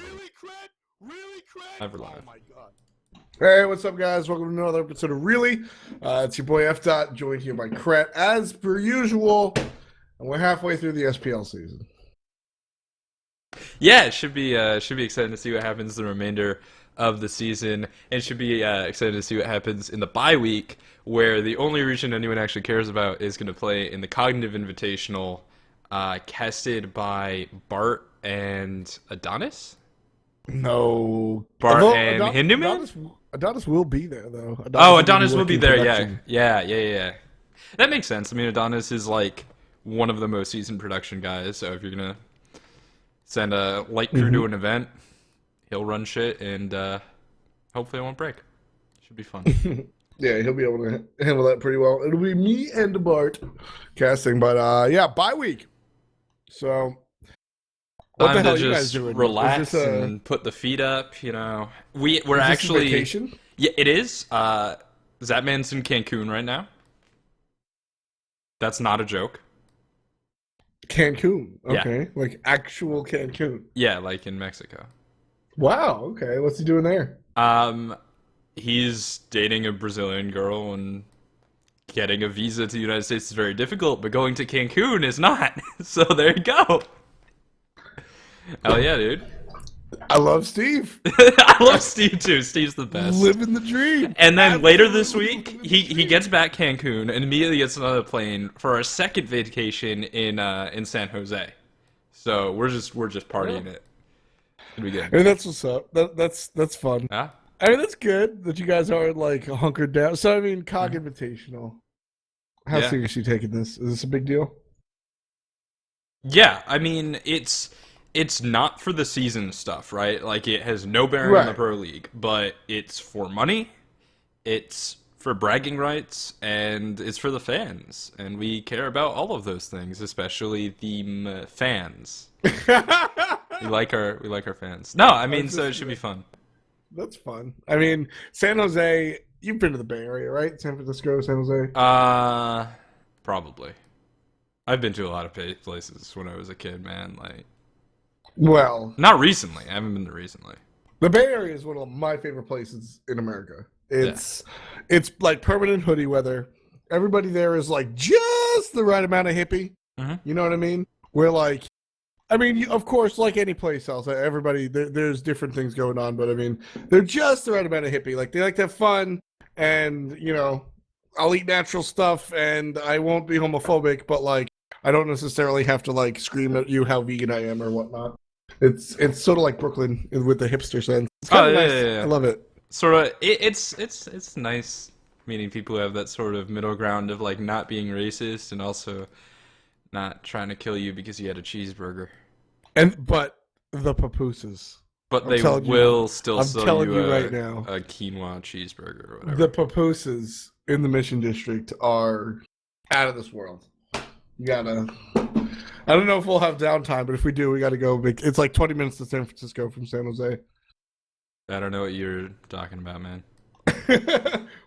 Really, Krett? Really, Krett? Never live. Oh my god. Hey, what's up, guys? Welcome to another episode of Really. It's your boy F. Dot, joined here by Krett, as per usual, and we're halfway through the SPL season. Yeah, it should be exciting to see what happens the remainder of the season, and should be excited to see what happens in the bye week, where the only region anyone actually cares about is going to play in the Cognitive Invitational, casted by Bart and Adonis. No, Bart and Hinduman? Adonis will be there though. Adonis will be there. Yeah. That makes sense. I mean, Adonis is like one of the most seasoned production guys. So if you're gonna send a light crew to an event, he'll run shit, and hopefully it won't break. Should be fun. Yeah, he'll be able to handle that pretty well. It'll be me and Bart casting, but yeah, bye week. So what the hell are you guys doing? Relax and put the feet up. You know, we're is actually this vacation? Yeah, it is. Zapman's in Cancun right now. That's not a joke. Cancun, okay, Yeah. Like actual Cancun. Yeah, like in Mexico. Wow, okay, what's he doing there? He's dating a Brazilian girl, and getting a visa to the United States is very difficult, but going to Cancun is not. So there you go. Hell yeah, dude. I love Steve. I love Steve too. Steve's the best. Living the dream. And then later this week, he gets back Cancun and immediately gets another plane for our second vacation in San Jose. So we're just partying it. It'll be good. And that's what's up. That's fun. Yeah. I mean, that's good that you guys are like hunkered down. So I mean, Cog Invitational. How Yeah. serious are you taking this? Is this a big deal? Yeah, I mean, it's not for the season stuff, right? Like, it has no bearing on the Right. Pro League, but it's for money, it's for bragging rights, and it's for the fans. And we care about all of those things, especially the fans. We like our fans. No, I mean, so it should be fun. That's fun. I mean, San Jose. You've been to the Bay Area, right? San Francisco, San Jose. Probably. I've been to a lot of places when I was a kid, man. Like, Well, not recently. I haven't been there recently. the Bay Area is one of my favorite places in America. It's like permanent hoodie weather. Everybody there is like just the right amount of hippie. Mhm. You know what I mean? Where like, I mean, of course, like any place else, everybody there's different things going on, but I mean, they're just the right amount of hippie. Like they like to have fun, and you know, I'll eat natural stuff, and I won't be homophobic, but like, I don't necessarily have to like scream at you how vegan I am or whatnot. It's sort of like Brooklyn with the hipster sense. It's kind of nice. Yeah. I love it. Sort of, it's nice meeting people who have that sort of middle ground of like not being racist and also not trying to kill you because you had a cheeseburger. But the papooses. But I'm they telling you- will still I'm sell telling you you right now. a quinoa cheeseburger or whatever. The papooses in the Mission District are out of this world. You gotta. I don't know if we'll have downtime, but if we do, we gotta go. It's like 20 minutes to San Francisco from San Jose. I don't know what you're talking about, man.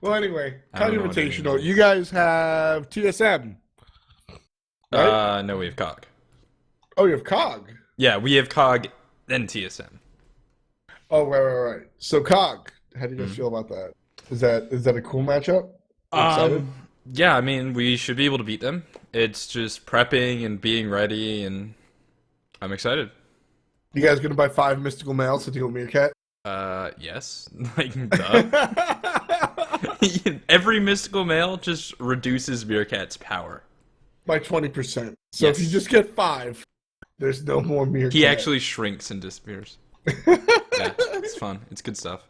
Well, anyway, I kind don't of know what invitational. it You guys have TSM. Right? No, we have COG. Oh, you have COG. Yeah, we have COG, then TSM. Oh, right. So COG. How do you guys feel about that? Is that a cool matchup? Excited? Yeah, I mean, we should be able to beat them. It's just prepping and being ready, and I'm excited. You guys gonna buy 5 mystical males to deal with Meerkat? Yes. Like, duh. Every mystical male just reduces Meerkat's power. By 20%. So Yes. if you just get 5, there's no more Meerkat. He actually shrinks and disappears. Yeah, it's fun. It's good stuff.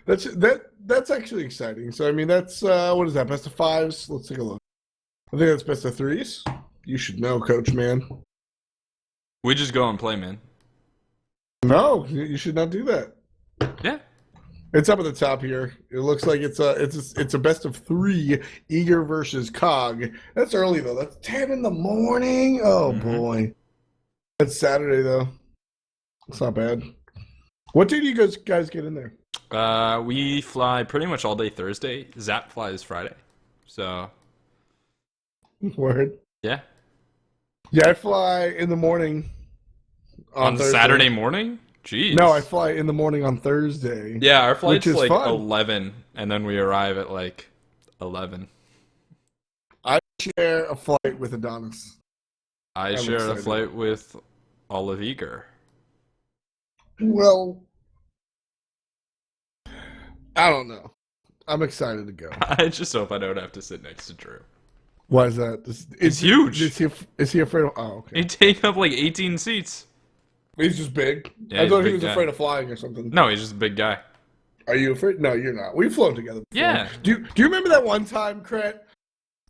That's actually exciting. So I mean, that's what is that? Best of 5s? Let's take a look. I think that's best of 3s. You should know, Coach, man. We just go and play, man. No, you should not do that. Yeah. It's up at the top here. It looks like it's a best of 3. Eager versus Cog. That's early though. That's 10 in the morning. Oh boy. That's Saturday though. It's not bad. What day do you guys get in there? We fly pretty much all day Thursday. Zap flies Friday. So, Word. yeah. Yeah, I fly in the morning On Thursday. Saturday morning? Jeez. No, I fly in the morning on Thursday. Yeah, our flight's which is like fun. 11, and then we arrive at like 11. I share a flight with Adonis. I I'm share a excited. flight with Olive Eager. Well, I don't know. I'm excited to go. I just hope I don't have to sit next to Drew. Why is that? It's huge. Is he afraid of... Oh, okay. He take up like 18 seats. He's just big. Yeah, I he's a thought he big was guy. afraid of flying or something. No, he's just a big guy. Are you afraid? No, you're not. We've flown together before. Yeah. Do you remember that one time, Krett?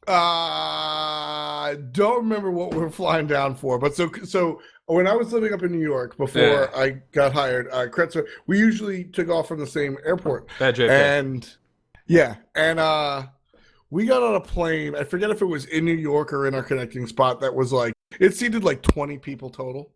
I don't remember what we were flying down for, but so when I was living up in New York before I got hired, Krett, we usually took off from the same airport. JFK. And we got on a plane. I forget if it was in New York or in our connecting spot that was like, it seated like 20 people total.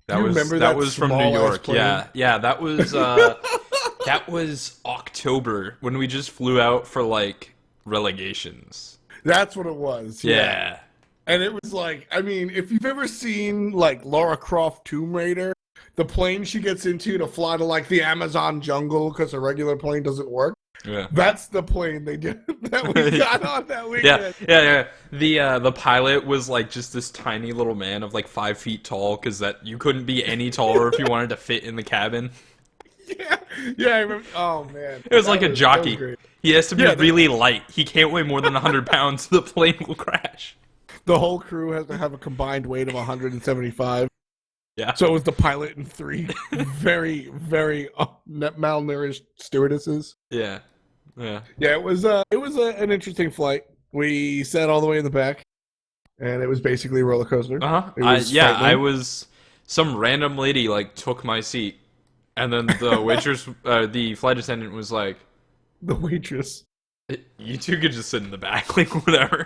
That was from New small-ass York. plane? Yeah, that was that was October when we just flew out for like relegations. That's what it was. Yeah. And it was like, I mean, if you've ever seen like Lara Croft Tomb Raider, the plane she gets into to fly to like the Amazon jungle because a regular plane doesn't work. Yeah. That's the plane they did that we got on that weekend. Yeah. The pilot was like just this tiny little man of like 5 feet tall because that you couldn't be any taller if you wanted to fit in the cabin. Yeah, I remember. Oh man, It was like a jockey. Great. He has to be really light. He can't weigh more than 100 pounds. The plane will crash. The whole crew has to have a combined weight of 175. Yeah. So it was the pilot and 3 very, very malnourished stewardesses. Yeah. Yeah, it was an interesting flight. We sat all the way in the back, and it was basically a roller coaster. I was some random lady like took my seat, and then the waitress, the flight attendant was like, The waitress. "You two could just sit in the back, like whatever."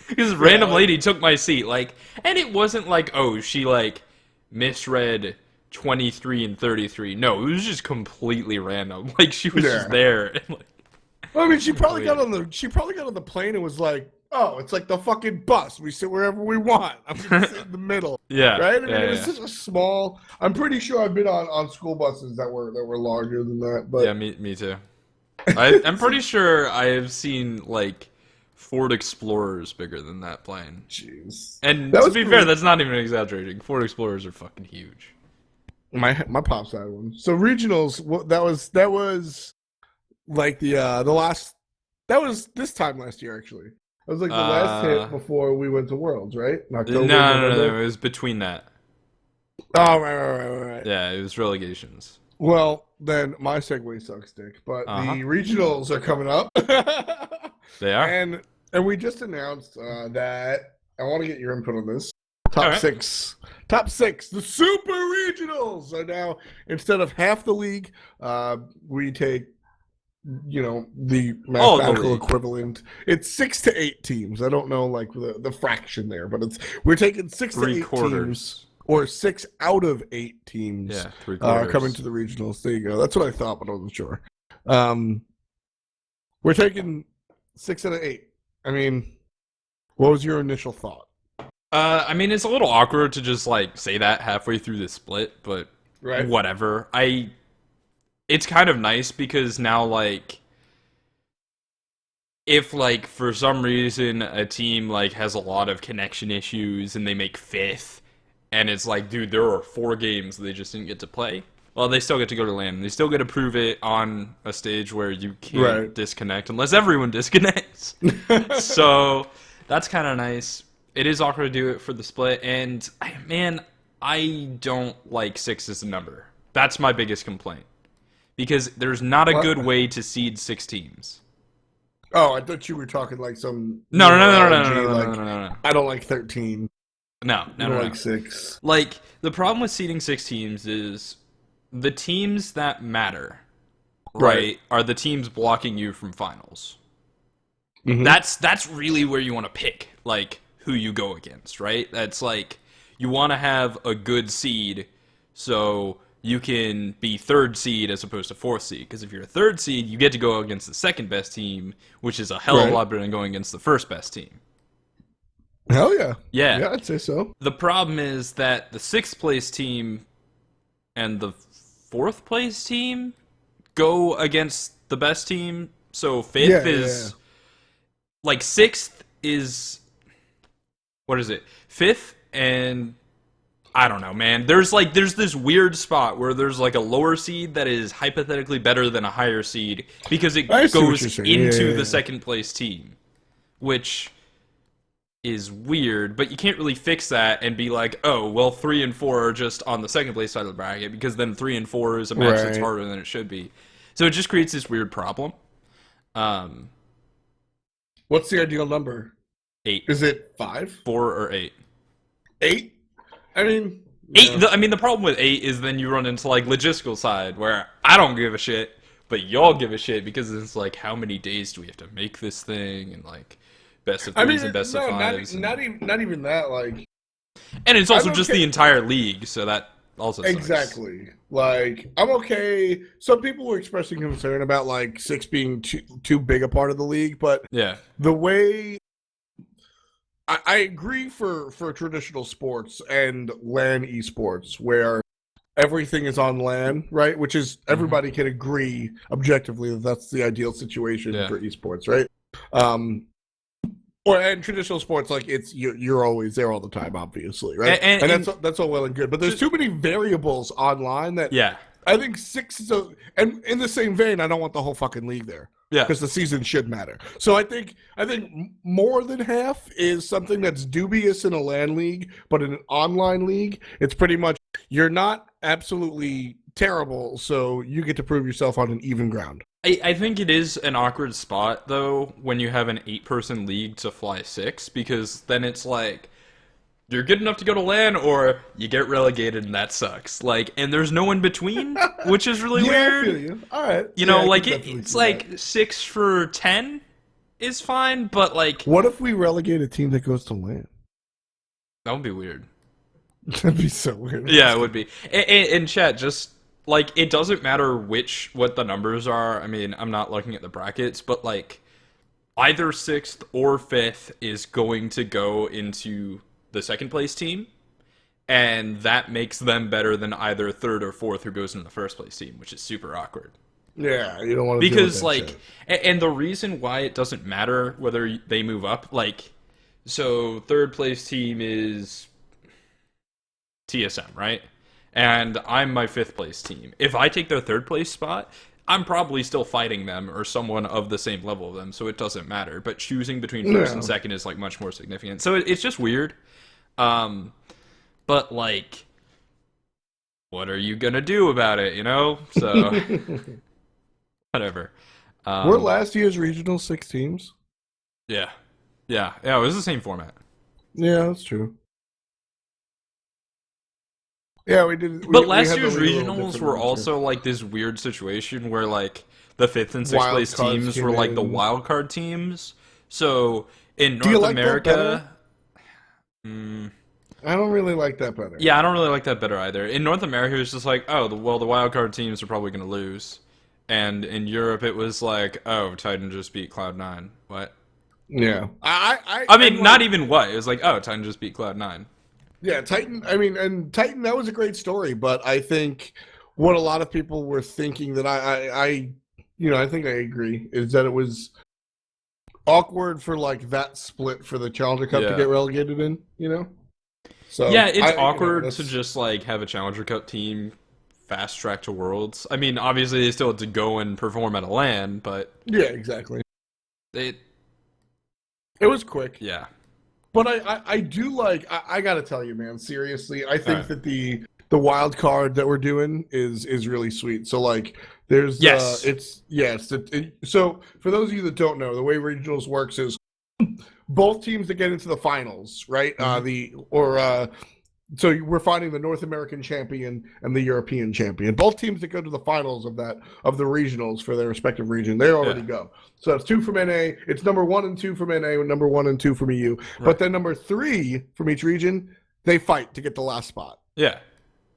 Because random lady took my seat, like, and it wasn't like, oh, she like misread 23 and 33. No, it was just completely random. Like she was just there. And, like, I mean, she probably got on the plane and was like, "Oh, it's like the fucking bus. We sit wherever we want. I'm gonna sit in the middle." Yeah, right. I mean, yeah, it was such a small. I'm pretty sure I've been on school buses that were larger than that. But yeah, me too. I'm pretty sure I have seen like Ford Explorers bigger than that plane. Jeez. And to be fair, that's not even exaggerating. Ford Explorers are fucking huge. My pops had one. So regionals. That was like the last. That was this time last year actually. It was like the last hit before we went to Worlds, right? In October, No. It was between that. Oh, right. Yeah, it was relegations. Well, then my segue sucks dick. But the regionals are coming up. They are. And we just announced that I want to get your input on this. Top six. The Super Regionals are now, instead of half the league, we take, the mathematical equivalent. It's 6 to 8 teams. I don't know like the fraction there, but we're taking 6 to 8 teams, or 6 out of 8 teams. Yeah, 3/4 coming to the regionals. There you go. That's what I thought, but I wasn't sure. We're taking 6 out of 8. I mean, what was your initial thought? I mean, it's a little awkward to just like say that halfway through the split, but whatever. It's kind of nice because now, like, if like for some reason a team like has a lot of connection issues and they make 5th, and it's like, dude, there are 4 games they just didn't get to play. Well, they still get to go to LAN. They still get to prove it on a stage where you can't disconnect unless everyone disconnects. So that's kind of nice. It is awkward to do it for the split, and I don't like 6 as a number. That's my biggest complaint. Because there's not a good way to seed 6 teams. Oh, I thought you were talking like some... No. I don't like 13. No. Like 6. Like, the problem with seeding 6 teams is the teams that matter, right, are the teams blocking you from finals. Mm-hmm. That's really where you want to pick, like, who you go against, right? That's like, you want to have a good seed so you can be 3rd seed as opposed to 4th seed. Because if you're a 3rd seed, you get to go against the 2nd best team, which is a hell of a lot better than going against the 1st best team. Hell yeah. Yeah. Yeah, I'd say so. The problem is that the 6th place team and the fourth place team go against the best team. So fifth is like sixth is what is it? Fifth and I don't know, man. There's this weird spot where there's like a lower seed that is hypothetically better than a higher seed because it goes into the second place team, which is weird, but you can't really fix that and be like, oh, well, 3 and 4 are just on the second place side of the bracket because then 3 and 4 is a match that's harder than it should be. So it just creates this weird problem. What's the ideal number? 8. Is it 5? 4 or 8? 8? I mean... 8. The problem with 8 is then you run into, like, logistical side where I don't give a shit, but y'all give a shit because it's like, how many days do we have to make this thing? And, like, best of 3s and best of 5s. Not even that, like... And it's also just the entire league, so that also sucks. Exactly. Like, I'm okay. Some people were expressing concern about, like, 6 being too big a part of the league, but yeah, the way... I agree for traditional sports and LAN esports, where everything is on LAN, right? Which is, everybody can agree objectively that that's the ideal situation for esports, right? And traditional sports, like, it's you're always there all the time, obviously, right? And that's all well and good, but there's too many variables online that I think 6 is and in the same vein, I don't want the whole fucking league there. Yeah, because the season should matter. So I think more than half is something that's dubious in a LAN league, but in an online league, it's pretty much you're not absolutely terrible, so you get to prove yourself on an even ground. I think it is an awkward spot, though, when you have an 8-person league to fly 6, because then it's like, you're good enough to go to LAN, or you get relegated, and that sucks. Like, and there's no in between, which is really weird. I feel you. All right. You know, like, it's like 6 for 10 is fine, but, like... What if we relegate a team that goes to LAN? That would be weird. That'd be so weird. Yeah, it would be. And chat, just... Like, it doesn't matter what the numbers are. I mean, I'm not looking at the brackets, but, like, either 6th or 5th is going to go into the second place team, and that makes them better than either 3rd or 4th who goes into the first place team, which is super awkward. Yeah, you don't want to because, like, and the reason why it doesn't matter whether they move up, like, so 3rd place team is TSM, right? And I'm my 5th place team. If I take their 3rd place spot, I'm probably still fighting them or someone of the same level of them, so it doesn't matter. But choosing between 1st and 2nd is, like, much more significant. So it's just weird. But, like, what are you gonna do about it, you know? So, whatever. Were last year's regional 6 teams? Yeah. Yeah, it was the same format. Yeah, that's true. Yeah, we did. But last year's regionals were also like this weird situation where like the 5th and 6th place teams were like the wildcard teams. So in North America, I don't really like that better. Yeah, I don't really like that better either. In North America, it was just like, oh, the wildcard teams are probably going to lose, and in Europe, it was like, oh, Titan just beat Cloud9. What? Yeah, I mean, not even what. It was like, oh, Titan just beat Cloud9. Yeah, Titan, I mean, and Titan, that was a great story, but I think what a lot of people were thinking that I think I agree, is that it was awkward for, like, that split for the Challenger Cup to get relegated in, you know? So yeah, it's awkward to just, like, have a Challenger Cup team fast track to Worlds. I mean, obviously, they still had to go and perform at a LAN, but... Yeah, exactly. It was quick. Yeah. But I do like, I gotta tell you, man, seriously, I think that the wild card that we're doing is really sweet. So, like, there's so for those of you that don't know, the way regionals works is both teams that get into the finals, right? So we're finding the North American champion and the European champion. Both teams that go to the finals of the regionals for their respective region, they already go. So it's 2 from NA. It's number 1 and 2 from NA, and number 1 and 2 from EU. Right. But then number 3 from each region, they fight to get the last spot. Yeah.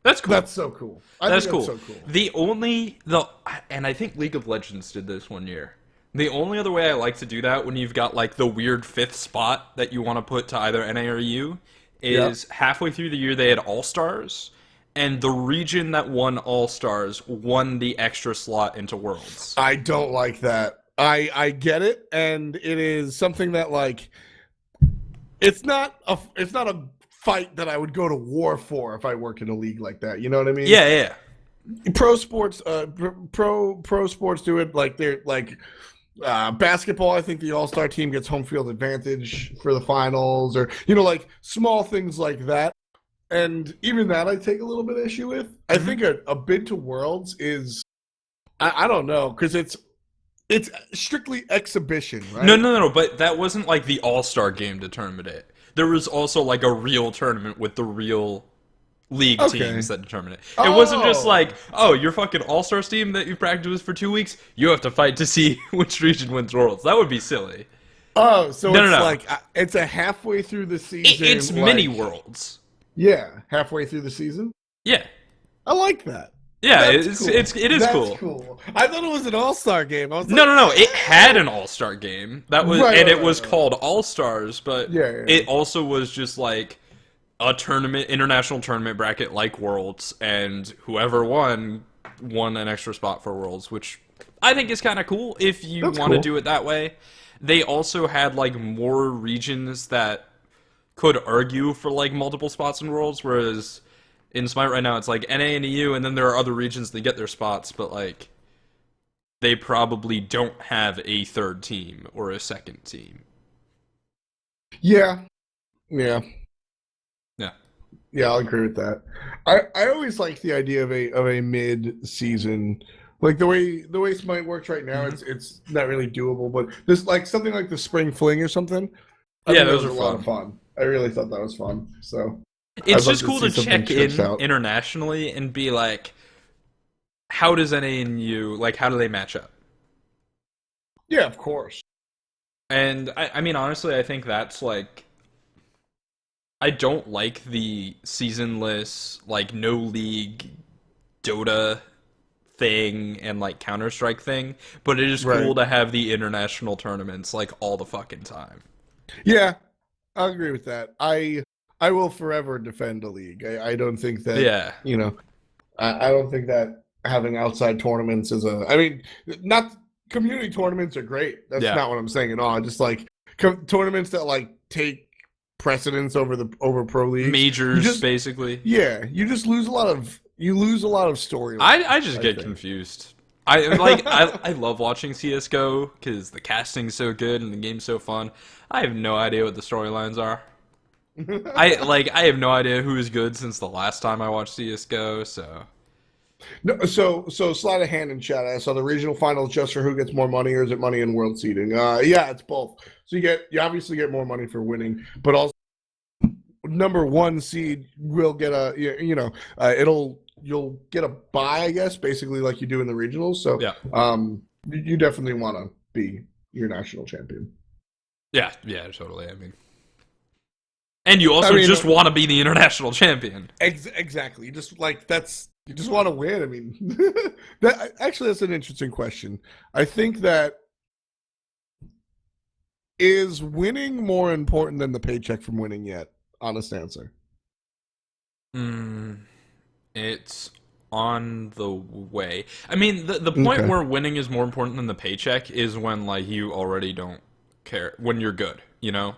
That's cool. That's so cool. That's so cool. And I think League of Legends did this one year. The only other way I like to do that when you've got, like, the weird 5th spot that you want to put to either NA or EU is halfway through the year they had All-Stars, and the region that won All-Stars won the extra slot into Worlds. I don't like that. I get it, and it is something that, like, it's not a fight that I would go to war for if I work in a league like that. You know what I mean? Yeah. Pro sports do it like they're like basketball. I think the All-Star team gets home field advantage for the finals, or like small things like that. And even that I take a little bit of issue with. I think a bid to Worlds is, I don't know, because it's strictly exhibition, right? No, but that wasn't like the All-Star game determined it. There was also like a real tournament with the real league teams that determine it. It wasn't just like, oh, your fucking All-Stars team that you've practiced with for 2 weeks, you have to fight to see which region wins Worlds. That would be silly. Oh, so no. Like it's a halfway through the season. It's like, mini Worlds. Yeah, halfway through the season. Yeah, I like that. Yeah, That's cool. It is cool. I thought it was an All-Star game. I was no. It had an All-Star game that was, it was called All-Stars, but it also was just like a tournament, international tournament bracket like Worlds, and whoever won an extra spot for Worlds, which I think is kind of cool if you want to do it that way. They also had like more regions that could argue for like multiple spots in Worlds, whereas in Smite right now it's like NA and EU, and then there are other regions that get their spots, but like they probably don't have a third team or a second team. Yeah, I'll agree with that. I always like the idea of a mid-season, like the way Smite works right now. It's not really doable, but there's like something like the Spring Fling or something. Those are a lot of fun. I really thought that was fun. So it's just cool to check in internationally and be like, how does NA and U, like, how do they match up? Yeah, of course. And I mean, honestly, I think that's like, I don't like the seasonless, like, no league Dota thing and like Counter-Strike thing, but it is cool to have the international tournaments like all the fucking time. Yeah, I agree with that. I will forever defend a league. I don't think that, I don't think that having outside tournaments is I mean, not community tournaments are great. That's not what I'm saying at all. Just like tournaments that like take precedence over pro leagues. Majors, basically. Yeah, you just lose a lot of story. I just get confused. I love watching CS:GO because the casting's so good and the game's so fun. I have no idea what the storylines are. I have no idea who's good since the last time I watched CS:GO. So slide a hand in chat. I saw the regional finals just for who gets more money, or is it money in world seeding? Yeah, it's both. So you obviously get more money for winning, but also number one seed will get you'll get a bye, I guess, basically like you do in the regionals. So you definitely want to be your national champion. Yeah, totally. I mean, and you also just want to be the international champion. Exactly. You just you just want to win. I mean, that's an interesting question. I think that is winning more important than the paycheck from winning yet? Honest answer. It's on the way. I mean, the point where winning is more important than the paycheck is when like you already don't care, when you're good,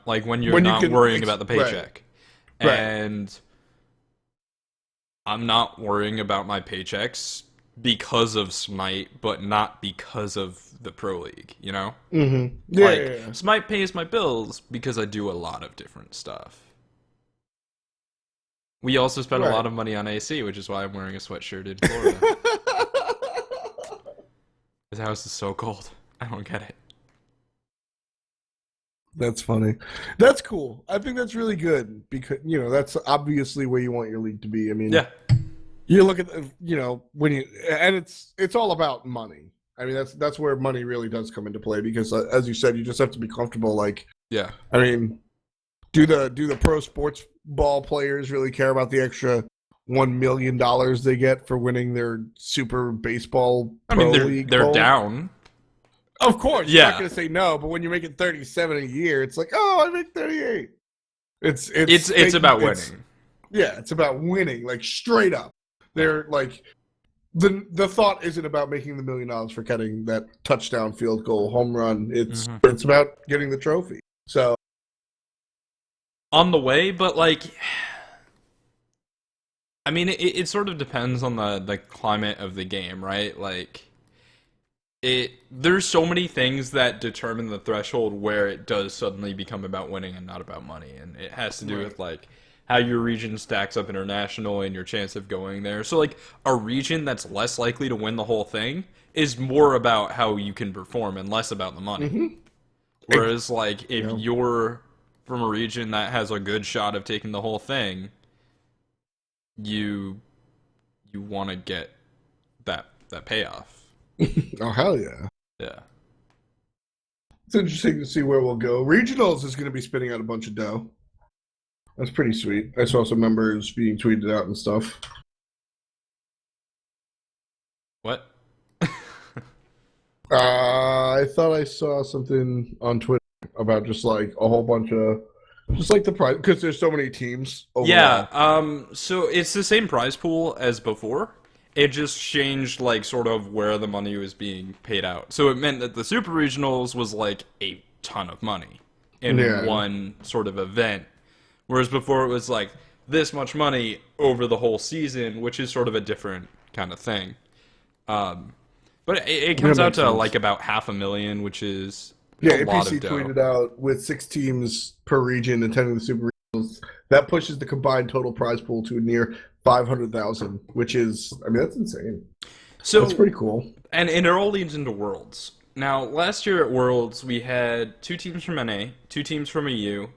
like when you're not worrying about the paycheck. Right. And I'm not worrying about my paychecks because of Smite, but not because of the Pro League, Smite pays my bills because I do a lot of different stuff. We also spend a lot of money on AC, which is why I'm wearing a sweatshirt in Florida. This house is so cold. I don't get it. That's funny. That's cool. I think that's really good because, that's obviously where you want your league to be. I mean, you look at, when it's all about money. I mean, that's where money really does come into play because, as you said, you just have to be comfortable. Like, I mean, do the pro sports ball players really care about the extra $1 million they get for winning their Super Baseball Pro League? They're down. Of course, you're not going to say no, but when you're making $37 a year, it's like, oh, I make 38. It's about winning. It's about winning, like straight up. They're like the thought isn't about making the $1 million for getting that touchdown, field goal, home run. It's about getting the trophy. So on the way, but like, I mean, it sort of depends on the climate of the game, right? Like, there's so many things that determine the threshold where it does suddenly become about winning and not about money, and it has to do with like how your region stacks up international and your chance of going there. So like a region that's less likely to win the whole thing is more about how you can perform and less about the money. Whereas like if you're from a region that has a good shot of taking the whole thing, you want to get that payoff. Oh, hell yeah. Yeah. It's interesting to see where we'll go. Regionals is going to be spinning out a bunch of dough. That's pretty sweet. I saw some numbers being tweeted out and stuff. What? I thought I saw something on Twitter about just like a whole bunch of, just like the prize, because there's so many teams overall. Yeah, so it's the same prize pool as before. It just changed, like, sort of where the money was being paid out. So it meant that the Super Regionals was, like, a ton of money in one sort of event. Whereas before it was, like, this much money over the whole season, which is sort of a different kind of thing. But it comes out to, like, about $500,000, which is a lot of dough. APC tweeted out, with 6 teams per region attending the Super Regionals, that pushes the combined total prize pool to a near 500,000, which is, I mean, that's insane. So that's pretty cool. And it all leads into Worlds. Now, last year at Worlds, we had 2 teams from NA, 2 teams from EU,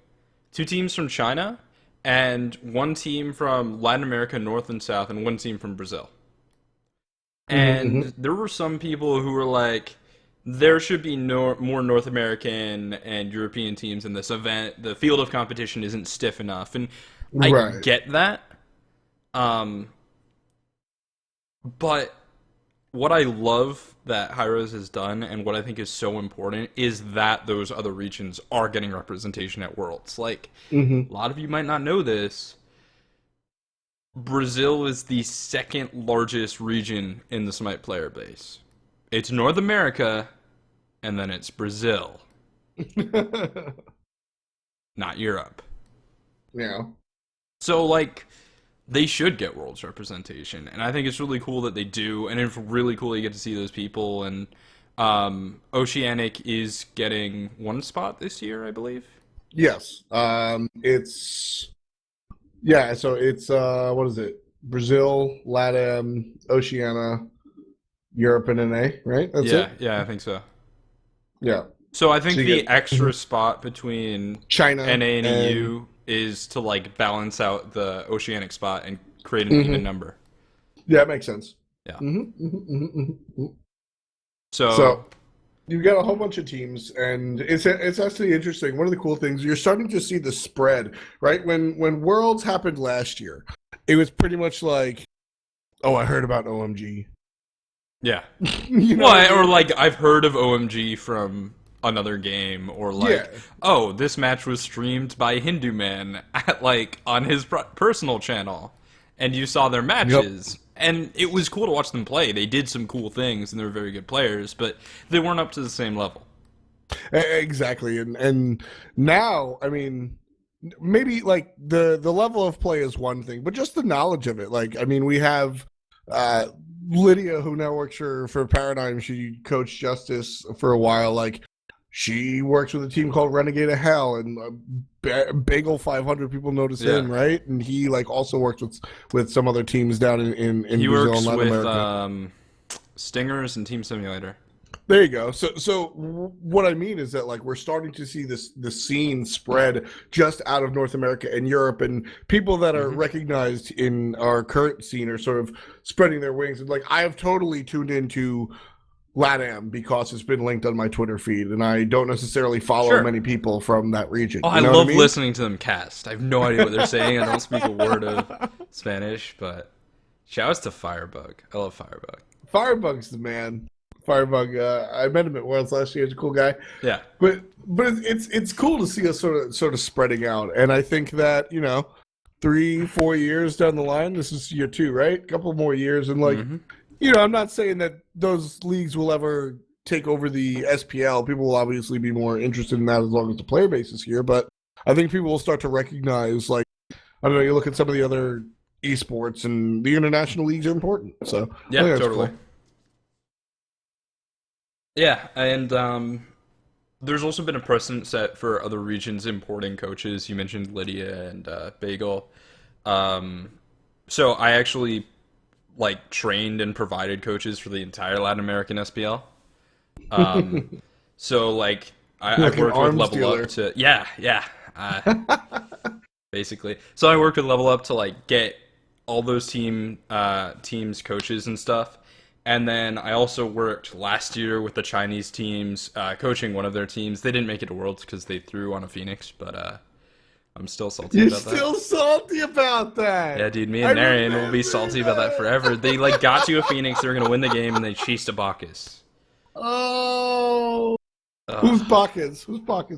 2 teams from China, and 1 team from Latin America, North and South, and 1 team from Brazil. And there were some people who were like, there should be more North American and European teams in this event. The field of competition isn't stiff enough. And I get that. But what I love that Hi-Rez has done, and what I think is so important, is that those other regions are getting representation at Worlds. Like, a lot of you might not know this. Brazil is the 2nd largest region in the Smite player base. It's North America, and then it's Brazil. Not Europe. Yeah. So, like, they should get Worlds representation, and I think it's really cool that they do, and it's really cool that you get to see those people, and Oceanic is getting 1 spot this year, I believe. Yes. So it's, what is it? Brazil, LATAM, Oceania, Europe, and NA, right? That's it? Yeah, I think so. Yeah. So I think the extra spot between China NA and EU is to, like, balance out the Oceanic spot and create an even number. Yeah, it makes sense. Yeah. So you've got a whole bunch of teams, and it's actually interesting. One of the cool things, you're starting to see the spread, right? When Worlds happened last year, it was pretty much like, oh, I heard about OMG. Yeah. You know or like, I've heard of OMG from another game, or like, oh, this match was streamed by Hindu Man at, like, on his personal channel, and you saw their matches. And it was cool to watch them play. They did some cool things, and they were very good players, but they weren't up to the same level. Exactly. And now, I mean, maybe, like, the level of play is one thing, but just the knowledge of it. Like, I mean, we have Lydia, who now works for Paradigm. She coached Justice for a while. Like, she works with a team called Renegade of Hell, and Bagel 500 people notice him, right? And he, like, also works with some other teams down in he Brazil and works Latin with America. Stingers and Team Simulator. There you go. So what I mean is that, like, we're starting to see the scene spread just out of North America and Europe, and people that are recognized in our current scene are sort of spreading their wings. And, like, I have totally tuned into LATAM because it's been linked on my Twitter feed, and I don't necessarily follow many people from that region. Oh, I love listening to them cast. I have no idea what they're saying. I don't speak a word of Spanish, but shouts to Firebug. I love Firebug. Firebug's the man. Firebug, I met him at Worlds last year. He's a cool guy. Yeah, but it's cool to see us sort of spreading out, and I think that, you know, 3-4 years down the line. This is year 2, right? A couple more years, and like, Mhm. I'm not saying that those leagues will ever take over the SPL. People will obviously be more interested in that as long as the player base is here. But I think people will start to recognize, like, I don't know, you look at some of the other esports, and the international leagues are important. So I Yeah, think that's totally. cool. Yeah, and there's also been a precedent set for other regions importing coaches. You mentioned Lydia and Bagel. So I actually trained and provided coaches for the entire Latin American SPL. So I Like an worked with arms Level dealer. Up to basically. So I worked with Level Up to get all those teams coaches and stuff. And then I also worked last year with the Chinese teams, coaching one of their teams. They didn't make it to Worlds because they threw on a Phoenix, but I'm still salty You're about still that. salty about that. Yeah, dude, me I and Narian will remember be salty about that forever. They got to a Phoenix, they were gonna win the game, and they chased a Bacchus. Oh, Ugh, whose pockets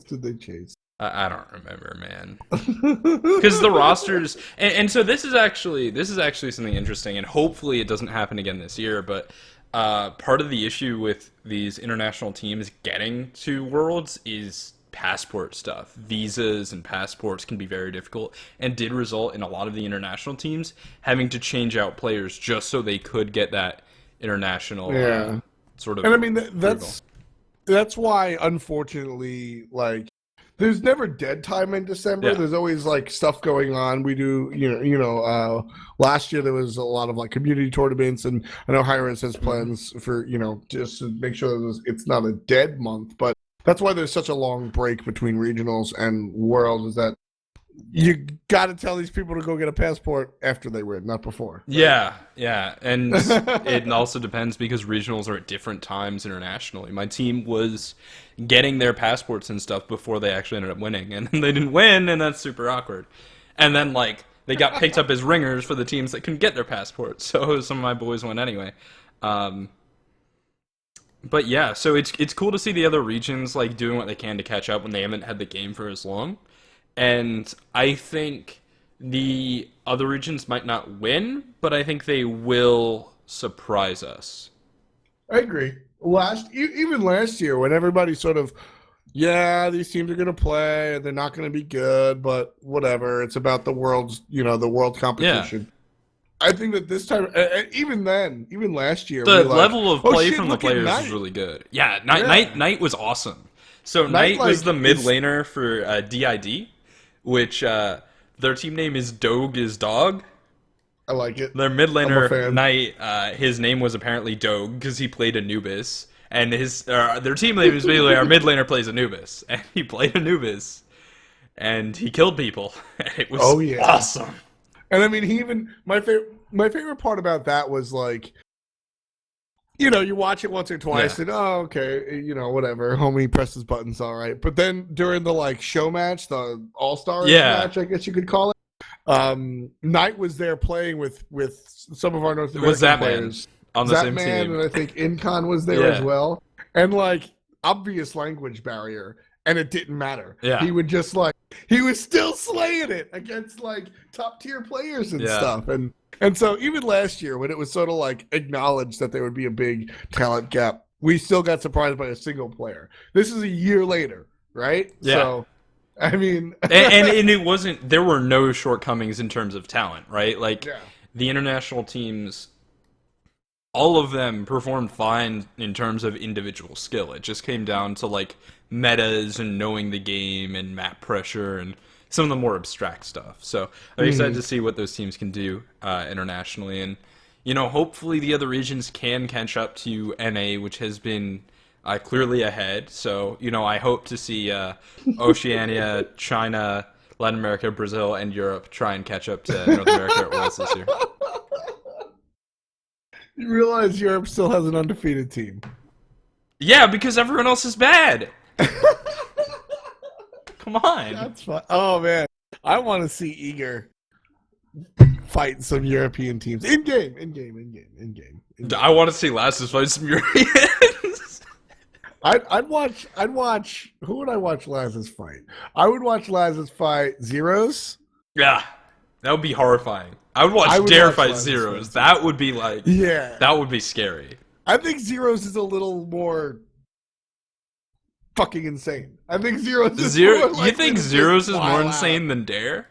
did they chase? I don't remember, man. Because the rosters, and so this is actually something interesting, and hopefully it doesn't happen again this year. But part of the issue with these international teams getting to Worlds is passport stuff. Visas and passports can be very difficult, and did result in a lot of the international teams having to change out players just so they could get that international Yeah. sort of. And I mean, approval. that's why, unfortunately, like, there's never dead time in December. Yeah. There's always like stuff going on. We do, last year there was a lot of like community tournaments, and I know Hi-Rez has plans for, just to make sure that it's not a dead month. But that's why there's such a long break between regionals and Worlds, is that you got to tell these people to go get a passport after they win, not before. Yeah, and it also depends because regionals are at different times internationally. My team was getting their passports and stuff before they actually ended up winning, and they didn't win, and that's super awkward. And then they got picked up as ringers for the teams that couldn't get their passports, so some of my boys went anyway. But yeah, so it's cool to see the other regions doing what they can to catch up when they haven't had the game for as long. And I think the other regions might not win, but I think they will surprise us. I agree. Even last year, when everybody sort of, these teams are going to play, and they're not going to be good, but whatever. It's about the world competition. I think that this time, even last year, The level of play from the look at players Knight. is really good. Yeah, Knight was awesome. So Knight was the mid laner for DID, which their team name is Doge is Dog. I like it. Their mid I'm a laner fan. Knight, his name was apparently Doge because he played Anubis, and their team name is basically our mid laner plays Anubis, and he played Anubis, and he killed people. It was awesome. And I mean, my favorite part about that was you watch it once or twice, and okay, whatever, homie presses buttons, all right. But then during the show match, the All-Stars match, I guess you could call it, Knight was there playing with some of our North American players. On the same team. And I think Incon was there as well. And obvious language barrier, and it didn't matter. Yeah. He would just he was still slaying it against top tier players and stuff. And so even last year, when it was sort of acknowledged that there would be a big talent gap, we still got surprised by a single player. This is a year later, right? Yeah. So, I mean, and it wasn't. There were no shortcomings in terms of talent, right? The international teams, all of them performed fine in terms of individual skill. It just came down to metas and knowing the game and map pressure and some of the more abstract stuff. So I'm excited to see what those teams can do internationally, and hopefully the other regions can catch up to NA, which has been clearly ahead. So I hope to see Oceania, China, Latin America, Brazil, and Europe try and catch up to North America at Worlds this year. You realize Europe still has an undefeated team. Yeah, because everyone else is bad. Come on. That's fine. Oh, man. I want to see Eager fight some European teams. In game. I want to see Lassus fight some Europeans. I'd watch. Who would I watch Laz's fight? I would watch Laz's fight Zeros. Yeah. That would be horrifying. I would watch I would Dare watch fight Lions Zeros. versus That would be like, Yeah. that would be scary. I think Zeros is a little more fucking insane. I think Zeros is more You likely think to Zeros just is more wild insane than Dare?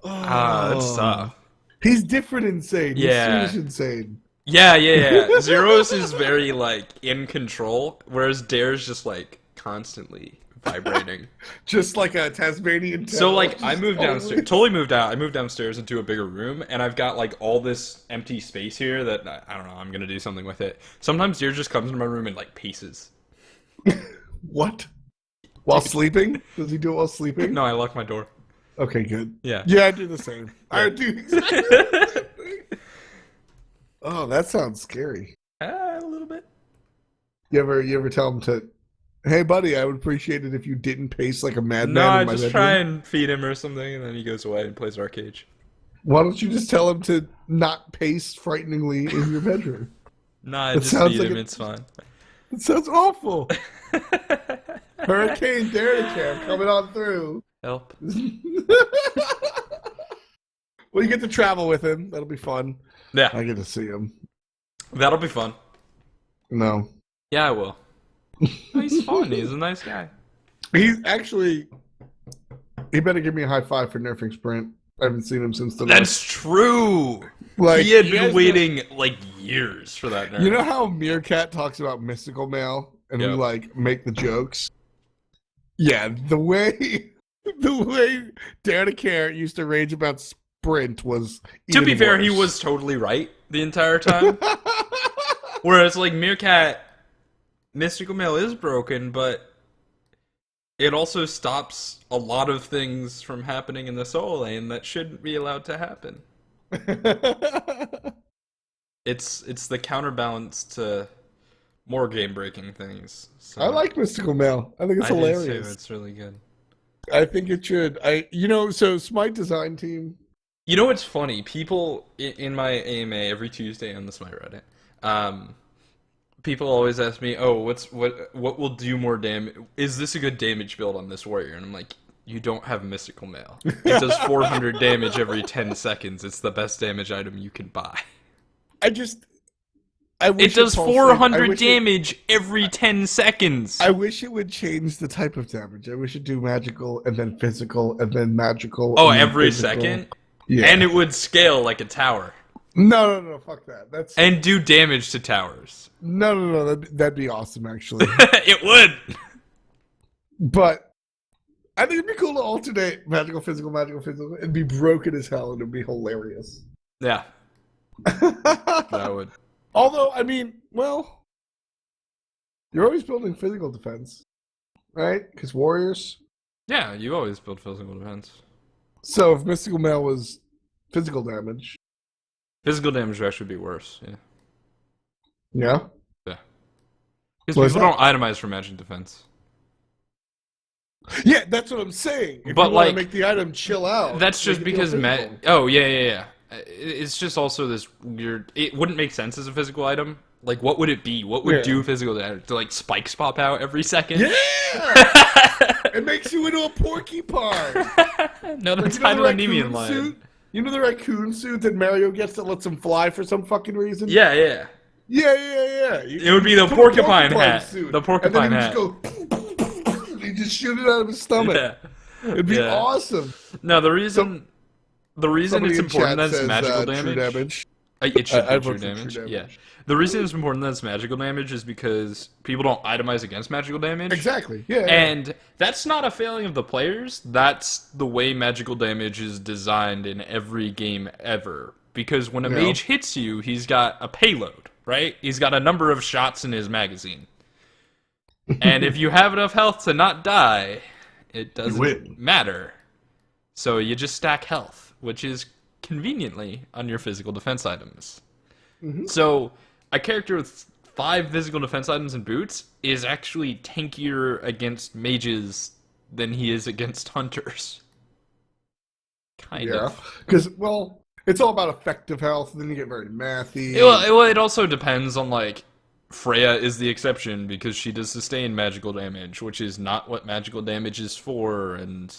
That's tough. He's different insane. Yeah. He's Swedish insane. Yeah. Zeros is very, like, in control, whereas Dare's just, like, constantly vibrating. Just like a Tasmanian So, devil. like, I moved downstairs, totally moved out. I moved downstairs into a bigger room, and I've got, like, all this empty space here that, I don't know, I'm gonna do something with it. Sometimes Dare just comes into my room and, like, paces. What? While sleeping? Does he do it while sleeping? No, I lock my door. Okay, good. Yeah. Yeah, I do the same. I do exactly the same thing. Oh, that sounds scary. A little bit. You ever tell him to, hey buddy, I would appreciate it if you didn't pace like a madman No, I in my just bedroom. try and feed him or something, and then he goes away and plays arcade. Why don't you just tell him to not pace frighteningly in your bedroom? No, I That just sounds feed like him, a- it's fine. It sounds awful. Hurricane Dare coming on through. Help. Well, you get to travel with him. That'll be fun. Yeah, I get to see him. that'll be fun. No. Yeah, I will. Oh, he's fun. He's a nice guy. He's actually... He better give me a high five for nerfing Sprint. I haven't seen him since the... That's true. Like, He had you been guys waiting like years for that nerf. You know how Meerkat talks about mystical mail and we Yep. like make the jokes? Yeah, the way Dare to Care used to rage about Sprint was to be even fair, he worse. was totally right the entire time. Whereas like Meerkat, mystical mail is broken, but it also stops a lot of things from happening in the soul lane that shouldn't be allowed to happen. It's the counterbalance to more game-breaking things. So I like mystical mail. I think it's I do hilarious. too. It's really good. I think it should. So Smite design team. You know what's funny? People in my AMA every Tuesday on the Smite Reddit, people always ask me, "Oh, what will do more damage? Is this a good damage build on this warrior?" And I'm like, "You don't have mystical mail. It does 400 damage every 10 seconds. It's the best damage item you can buy. I wish It does pulsed- 400 wish damage every 10 seconds." I wish it would change the type of damage. I wish it'd do magical and then physical and then magical. Oh, and then every physical. second? Yeah. And it would scale like a tower. No, fuck that. That's And do damage to towers. no. That'd be awesome, actually. It would! But I think it'd be cool to alternate magical, physical. It'd be broken as hell, and it'd be hilarious. Yeah, that would. Although, I mean, well, you're always building physical defense, right? Because warriors. Yeah, you always build physical defense. So if mystical mail was physical damage, Physical damage would actually be worse, yeah. yeah. Because Why is people that? don't itemize for magic defense. Yeah, that's what I'm saying. If But, you want like, to make the item chill out, That's just make it feel because physical. Oh, yeah. It's just also this weird... It wouldn't make sense as a physical item. Like, what would it be? What would Yeah. do physical damage? Do, like, spikes pop out every second? Yeah, it makes you into a porcupine. No, that's You know the Hydroenemian raccoon line. suit? You know the raccoon suit that Mario gets that lets him fly for some fucking reason? Yeah. Yeah. It would be the Put a porcupine hat. suit, The porcupine and hat. then he just shoot it out of his stomach. Yeah. It'd be Yeah. awesome. No, the reason Somebody it's in important chat that it's says, magical true damage. It should I be true vote for damage. true Yeah. damage. The reason it's important that it's magical damage is because people don't itemize against magical damage. Exactly. Yeah. And that's not a failing of the players. That's the way magical damage is designed in every game ever. Because when a Yeah. mage hits you, he's got a payload, right? He's got a number of shots in his magazine. And if you have enough health to not die, it win. doesn't matter. So you just stack health, which is conveniently on your physical defense items. Mm-hmm. So a character with 5 physical defense items and boots is actually tankier against mages than he is against hunters. Kind Yeah. of. Because, well, it's all about effective health, and then you get very mathy. Well, it also depends on, like, Freya is the exception because she does sustain magical damage, which is not what magical damage is for, and...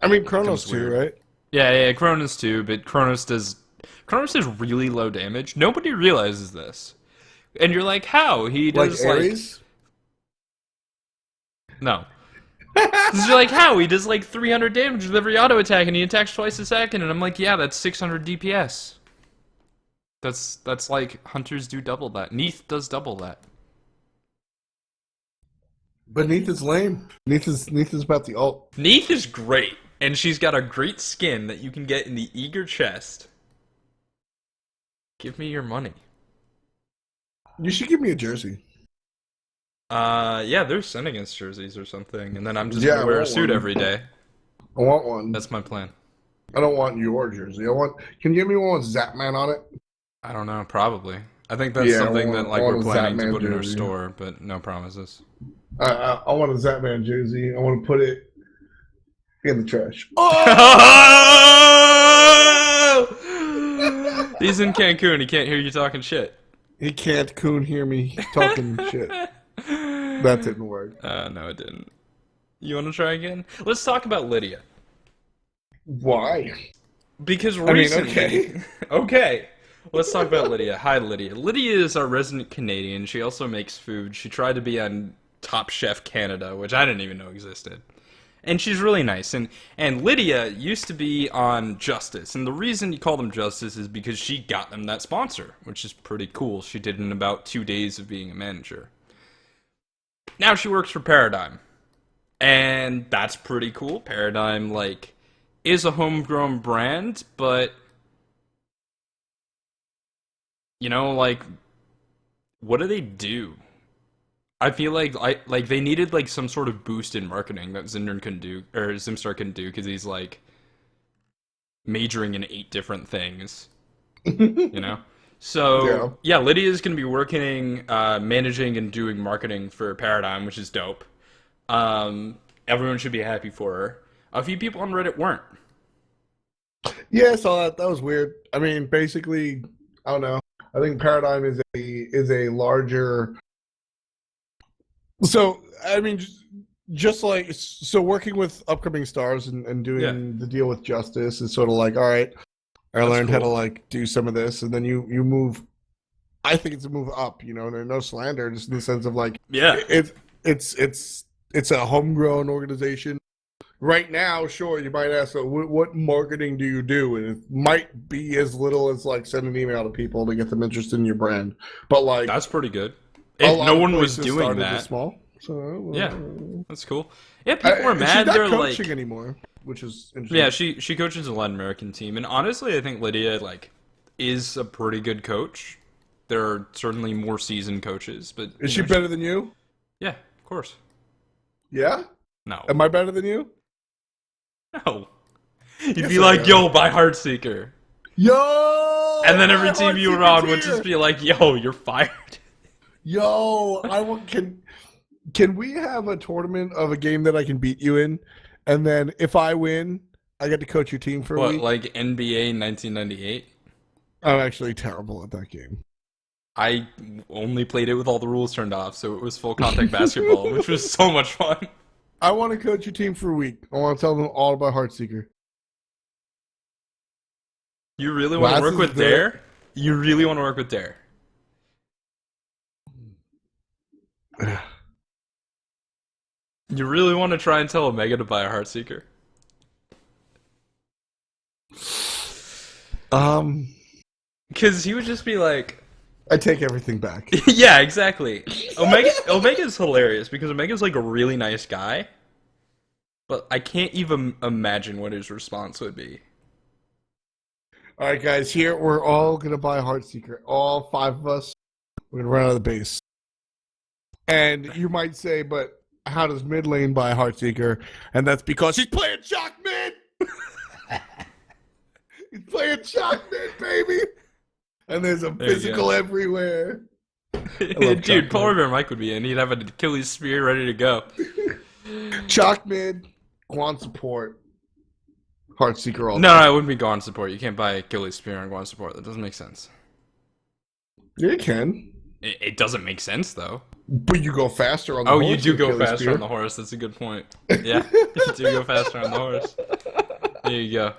I mean, Chronos becomes too, weird. right? Yeah, Cronus too, but Cronus does really low damage. Nobody realizes this. And you're like, how? He Like does Ares? no. You're like, how? He does like 300 damage with every auto attack and he attacks twice a second, and I'm like, yeah, that's 600 DPS. That's like hunters do double that. Neath does double that. But Neath is lame. Neath is about the ult. Neath is great, and she's got a great skin that you can get in the Eager chest. Give me your money. You should give me a jersey. Yeah, they're sending us jerseys or something, and then I'm just gonna wear a suit every day. I want one. That's my plan. I don't want your jersey. Can you give me one with Zapman on it? I don't know, probably. I think that's something that like we're planning to put in our jersey. store, but no promises. I want a Zapman jersey. I want to put it in the trash. Oh! He's in Cancun. He can't hear you talking shit. He can't hear me talking shit. That didn't work. No, it didn't. You want to try again? Let's talk about Lydia. Why? Because recently... okay. Okay. Let's talk about Lydia. Hi, Lydia. Lydia is our resident Canadian. She also makes food. She tried to be on Top Chef Canada, which I didn't even know existed. And she's really nice. And Lydia used to be on Justice. And the reason you call them Justice is because she got them that sponsor, which is pretty cool. She did it in about 2 days of being a manager. Now she works for Paradigm. And that's pretty cool. Paradigm, like, is a homegrown brand, but... You know, like, what do they do? I feel like they needed like some sort of boost in marketing that Zimstar couldn't do, because he's like majoring in 8 different things. You know? So yeah, Lydia's gonna be working, managing and doing marketing for Paradigm, which is dope. Everyone should be happy for her. A few people on Reddit weren't. Yeah, I saw that. That was weird. I mean, basically, I don't know. I think Paradigm is a larger. So I mean, just like working with upcoming stars and doing the deal with Justice is sort of like, all right, I learned how to like do some of this, and then you move. I think it's a move up, you know, and no slander, just in the sense of like, it's a homegrown organization. Right now, sure, you might ask, what marketing do you do? And it might be as little as like send an email to people to get them interested in your brand. But like, that's pretty good. If no one was doing that, small, so yeah, that's cool. Yeah, people are mad. She's They're not like coaching anymore, which is interesting. Yeah, she coaches a Latin American team, and honestly, I think Lydia like is a pretty good coach. There are certainly more seasoned coaches, but is she better than you? Yeah, of course. Yeah. No. Am I better than you? No. You'd be like, yo, buy Heartseeker. Yo! And then every team you were on would just be like, yo, you're fired. Yo, can we have a tournament of a game that I can beat you in? And then if I win, I get to coach your team for a week? What, like NBA 1998? I'm actually terrible at that game. I only played it with all the rules turned off, so it was full contact basketball, which was so much fun. I want to coach your team for a week. I want to tell them all about Heartseeker. You really want to work with Dare? You really want to work with Dare? You really want to try and tell Omega to buy a Heartseeker? Because he would just be like... I take everything back. Yeah, exactly. Omega's hilarious because Omega's like a really nice guy, but I can't even imagine what his response would be. All right, guys, here we're all going to buy Heartseeker. All 5 of us. We're going to run out of the base. And you might say, but how does mid lane buy Heartseeker? And that's because he's playing shock mid! He's playing shock mid, baby! And there's a physical everywhere. Dude, Polar Bear Mike would be in. He'd have an Achilles spear ready to go. Chalk mid, Guan support, Heartseeker all No, it wouldn't be Guan support. You can't buy Achilles spear on Guan support. That doesn't make sense. Yeah, you can. It doesn't make sense, though. But you go faster on the horse. Oh, you do go Achilles faster spear. on the horse. That's a good point. Yeah, you do go faster on the horse. There you go.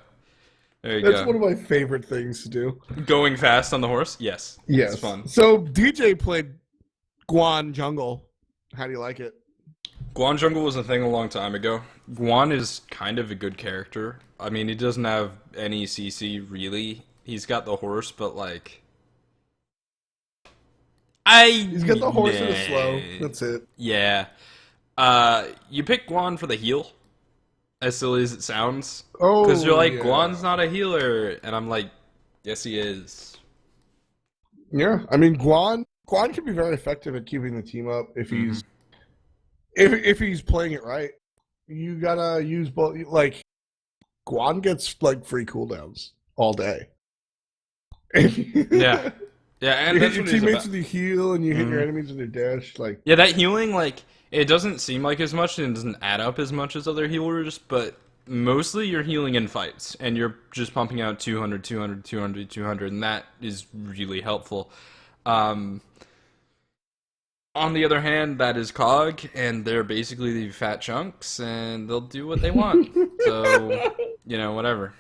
There you That's go. one of my favorite things to do. Going fast on the horse? Yes. Yes. It's fun. So DJ played Guan Jungle. How do you like it? Guan Jungle was a thing a long time ago. Guan is kind of a good character. I mean, he doesn't have any CC, really. He's got the horse, but, like... He's got the horse and a slow. That's it. Yeah. You pick Guan for the heal, as silly as it sounds. Oh, Because you're like, yeah. Guan's not a healer. And I'm like, yes, he is. Yeah, I mean Guan can be very effective at keeping the team up if he's if he's playing it right. You gotta use both. Like Guan gets like free cooldowns all day. Yeah. Yeah, and You that's hit your what he's teammates about. with your heal, and you hit your enemies with your dash. Like Yeah, that healing, like, it doesn't seem like as much, and it doesn't add up as much as other healers, but mostly you're healing in fights, and you're just pumping out 200, 200, 200, 200, and that is really helpful. On the other hand, that is COG, and they're basically the fat chunks, and they'll do what they want. So, whatever.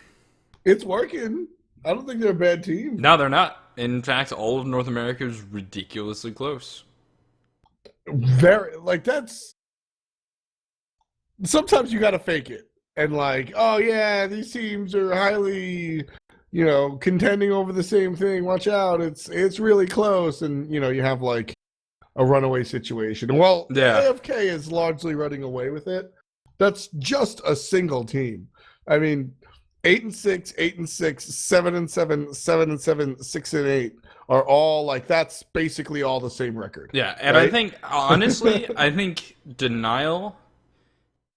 it's working. I don't think they're a bad team. No, they're not. In fact, all of North America is ridiculously close. Very like that's. Sometimes you gotta fake it, and like, oh yeah, these teams are highly, contending over the same thing. Watch out, it's really close, and you have like a runaway situation. Well, Yeah. AFK is largely running away with it. That's just a single team. I mean, 8-6, 8-6, 7-7, 7-7, 6-8 are all like that's basically all the same record. Yeah, and right? I think, honestly, I think Denial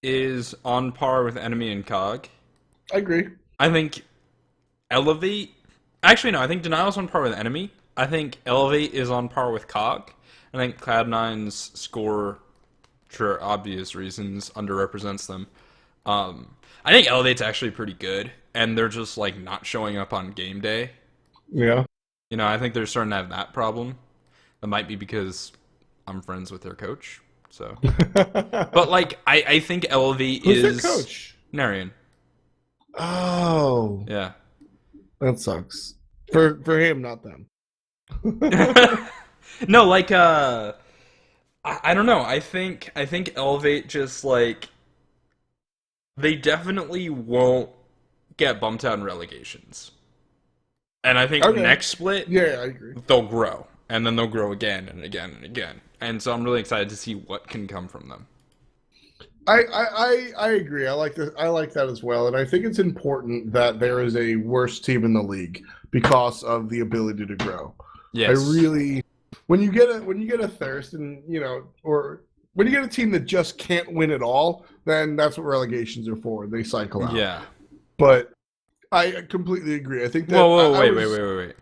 is on par with Enemy and COG. I agree. I think Elevate... Actually, no, I think Denial's on par with Enemy. I think Elevate is on par with COG. I think Cloud9's score, for obvious reasons, underrepresents them. I think Elevate's actually pretty good, and they're just, like, not showing up on game day. Yeah. I think they're starting to have that problem. That might be because I'm friends with their coach, so... But, like, I think Elevate Who's is... their coach? Narian. Oh, Yeah. that sucks. For him, not them. No, like, I don't know. I think Elevate just, like... They definitely won't get bumped out in relegations. And I think Okay. next split, Yeah, I agree. they'll grow. And then they'll grow again and again and again. And so I'm really excited to see what can come from them. I agree. I like that as well, and I think it's important that there is a worse team in the league because of the ability to grow. Yes. I really, when you get a thirst, and or when you get a team that just can't win at all, then that's what relegations are for. They cycle out. Yeah. But I completely agree. I think that. Whoa, I wait. was-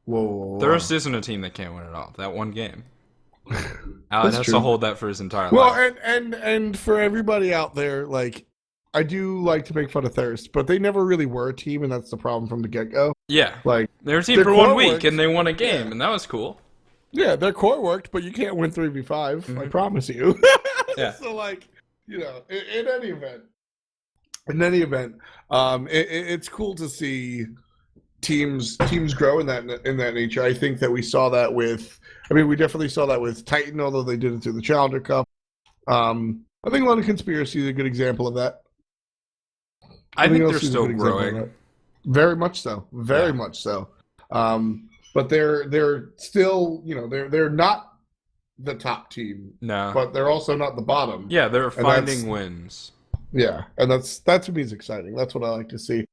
Whoa. Thirst isn't a team that can't win it all. That one game. Allen That's has true. to hold that for his entire Well, life. and for everybody out there, like, I do like to make fun of Thirst, but they never really were a team, and that's the problem from the get-go. Yeah. Like, They were a team their for 1 core week, works. and they won a game, Yeah. and that was cool. yeah, their core worked, but you can't win 3v5. I promise you. Yeah. So, like, in any event, it's cool to see teams grow in that nature. I think that we saw that with. I mean, we definitely saw that with Titan, although they did it through the Challenger Cup. I think London Conspiracy is a good example of that. I think they're LC is a still good example of growing. that. Very much so. Very much so. But they're still, they're not the top team, No. but they're also not the bottom. Yeah, they're that's- finding wins. Yeah, and that to me is exciting. That's what I like to see.